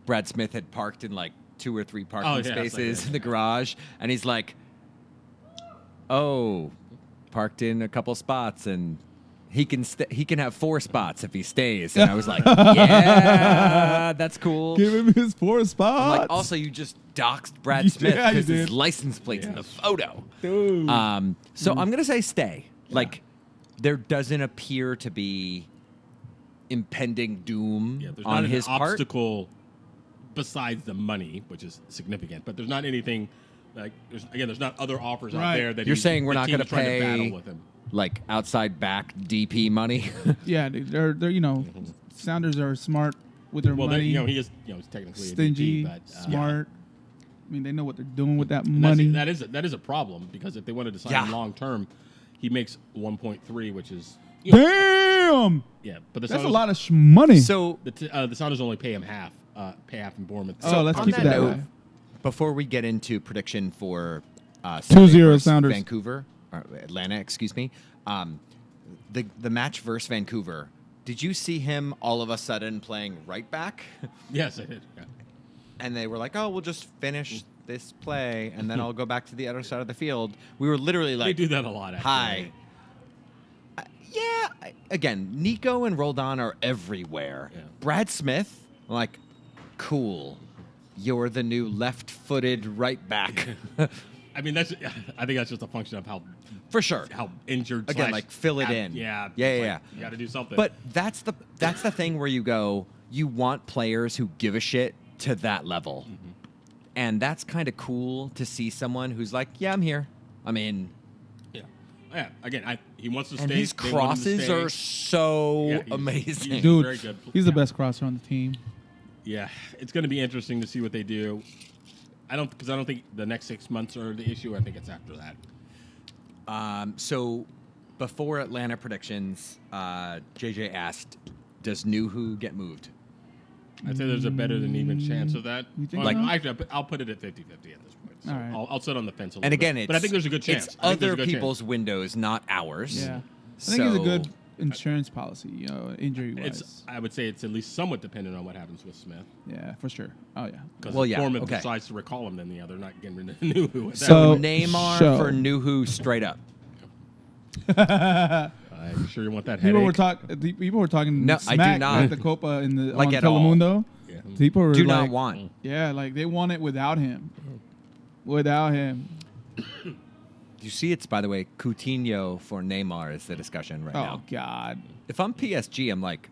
Brad Smith had parked in like 2 or 3 parking Oh, yeah, I saw spaces that. in the garage, and he's like, "Oh, parked in a couple spots, and he can have 4 spots if he stays." And I was like, "Yeah, that's cool." Give him his 4 spots. I'm like, also, you just doxed Brad Yeah, Smith you because his did. license plate's in the photo. Dude. So I'm gonna say stay. Like, there doesn't appear to be impending doom Yeah, there's on not his an part. obstacle besides the money, which is significant. But there's not anything like there's not other offers out Right. there that You're saying we're the not team gonna is trying to battle pay with him. like outside back DP money. yeah, dude, they're Sounders are smart with their Well, money. he is he's technically Stingy, a DP, but, smart. I mean, they know what they're doing with that and money. that is a problem because if they wanted to sign him Yeah. long term, he makes 1.3, which is Damn! Damn. Yeah, but the That's a Sounders, lot of money. So the Sounders only pay half in Bournemouth. Oh, let's on keep it that that note, way. before we get into prediction for 2-0 Sunday versus Sounders. Vancouver, or Atlanta, excuse me, the match versus Vancouver. Did you see him all of a sudden playing right back? Yes, I did. Yeah. And they were like, "Oh, we'll just finish this play, and then I'll go back to the other side of the field." We were literally They like, do that a lot. Actually. "Hi." Again, Nico and Roldan are everywhere. Yeah. Brad Smith, like, cool. You're the new left-footed right back. I mean, I think that's just a function of how For sure. injured. Again, slash like, fill it in. Yeah. Yeah, it's yeah, like, You got to do something. But that's the thing where you go, you want players who give a shit to that level. Mm-hmm. And that's kind of cool to see someone who's like, yeah, I'm here. I mean, yeah. Again, he wants to and stay. his They want him to crosses stay. are so Yeah, amazing. he's Dude, very good. he's the Yeah. best crosser on the team. Yeah, it's going to be interesting to see what they do. I don't think the next 6 months are the issue. I think it's after that. So before Atlanta predictions, JJ asked, does Nuhu get moved? I'd say there's a better than even chance of that. You think Well, so? actually, I'll put it at 50-50 at this point. So All right. I'll sit on the fence a little And again, bit. But I think there's a good chance. It's I think there's a other good chance. people's windows, not ours. Yeah. I think it's a So- good insurance policy, injury-wise. I would say it's at least somewhat dependent on what happens with Smith. Yeah, for sure. Oh, yeah. Because Well, if yeah, Bournemouth okay. decides to recall him, then they're not getting rid of Nuhu. at that So So- Neymar show. for Nuhu straight up. I'm sure you want that People headache. were talking No, I do smack not. at the Copa in the Like on at all. Telemundo. Yeah. People were Do like, not want. yeah, like they want it without him. Without him. You see, it's, by the way, Coutinho for Neymar is the discussion right Oh now. God. If I'm PSG, I'm like,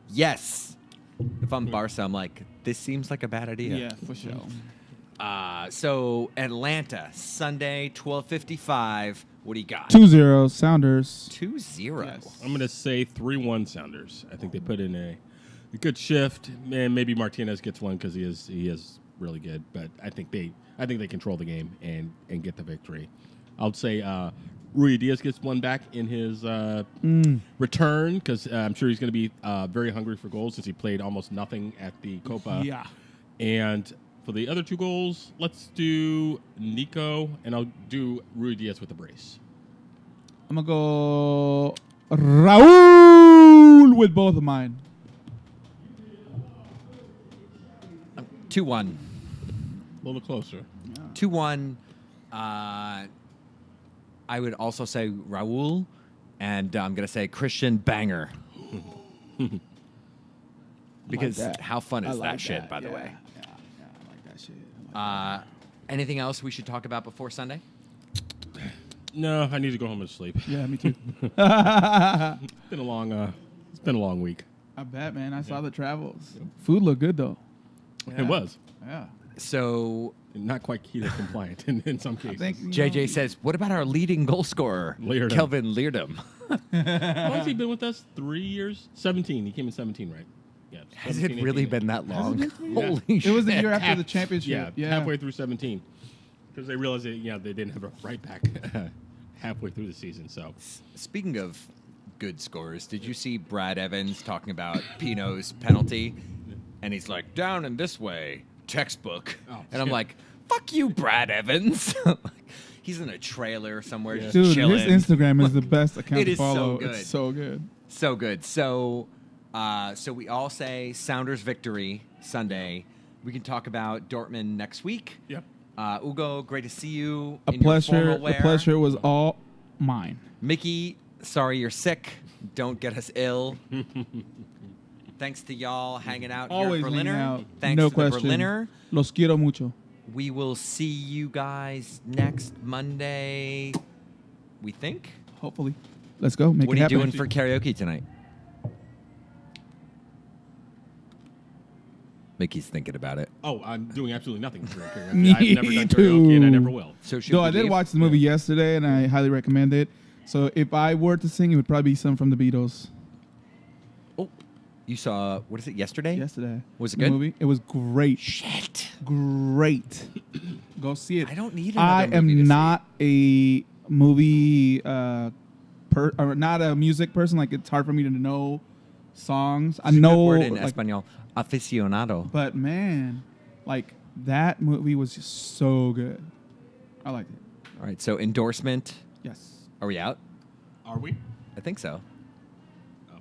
yes. If I'm Barca, I'm like, this seems like a bad idea. Yeah, for sure. So Atlanta, Sunday, 12:55. What do you got? 2-0 Sounders. 2-0. Yes. I'm going to say 3-1 Sounders. I think they put in a good shift. Man, maybe Martinez gets one because he is really good. But I think they control the game and get the victory. I would say Rui Diaz gets one back in his return because I'm sure he's going to be very hungry for goals since he played almost nothing at the Copa. Yeah. And for the other 2 goals, let's do Nico, and I'll do Rui Diaz with the brace. I'm gonna go Raul with both of mine. 2-1. A little closer. 2-1. I would also say Raul, and I'm going to say Christian Banger. Because that. how fun I is like that shit, that. by the Yeah, way? Yeah, I like that shit. I like Anything else we should talk about before Sunday? No, I need to go home and sleep. that. Yeah, me too. It's been a long week. I bet, man. I saw the travels. Food looked good though. It was Yeah. So not quite keto compliant in some I cases. think JJ says, what about our leading goal scorer, Leardom. Kelvin Leardom? How long has he been with us? 3 years? 17. He came in 17, right? Yeah. Has 17, it really 18. been that long? been 3 years? Holy it was the shit. year after Half- the championship. Yeah, halfway through 17. Because they realized that, they didn't have a right back halfway through the season. So Speaking of good scores, did you see Brad Evans talking about Pino's penalty? And he's like, down in this way, textbook. Oh, and I'm yeah. like, fuck you, Brad Evans. He's in a trailer somewhere just Dude, chilling. his Instagram is the best account It to is so follow. good. It's so good. So good. So we all say Sounders victory Sunday. We can talk about Dortmund next week. Yep. Ugo, great to see you. A in your pleasure. formal The wear. pleasure was all mine. Mickey, sorry you're sick. Don't get us ill. Thanks to y'all hanging out Always here at Berliner. hanging out. Thanks No to question. the Berliner. Los quiero mucho. We will see you guys next Monday, we think. Hopefully. Let's go. Make What it are you happen. doing for karaoke tonight? Mickey's thinking about it. Oh, I'm doing absolutely nothing for karaoke. Me I've never done karaoke, and I never will. So should No, we I did leave? watch the movie yesterday, and I highly recommend it. So if I were to sing, it would probably be some from the Beatles. Oh, you saw, what is it, yesterday? Yesterday. Was it The good? Movie. It was great. Shit. Great. Go see it. I don't need another I movie to am not a movie not a music person. Like it's hard for me to know songs. I It's a good know word in like, Espanol, aficionado. but man, like that movie was just so good. I liked it. All right, so endorsement. Yes. Are we out? Are we? I think so. Oh.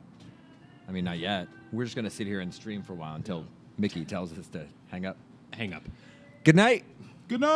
I mean, not yet. We're just going to sit here and stream for a while until Mickey tells us to hang up. Hang up. Good night. Good night.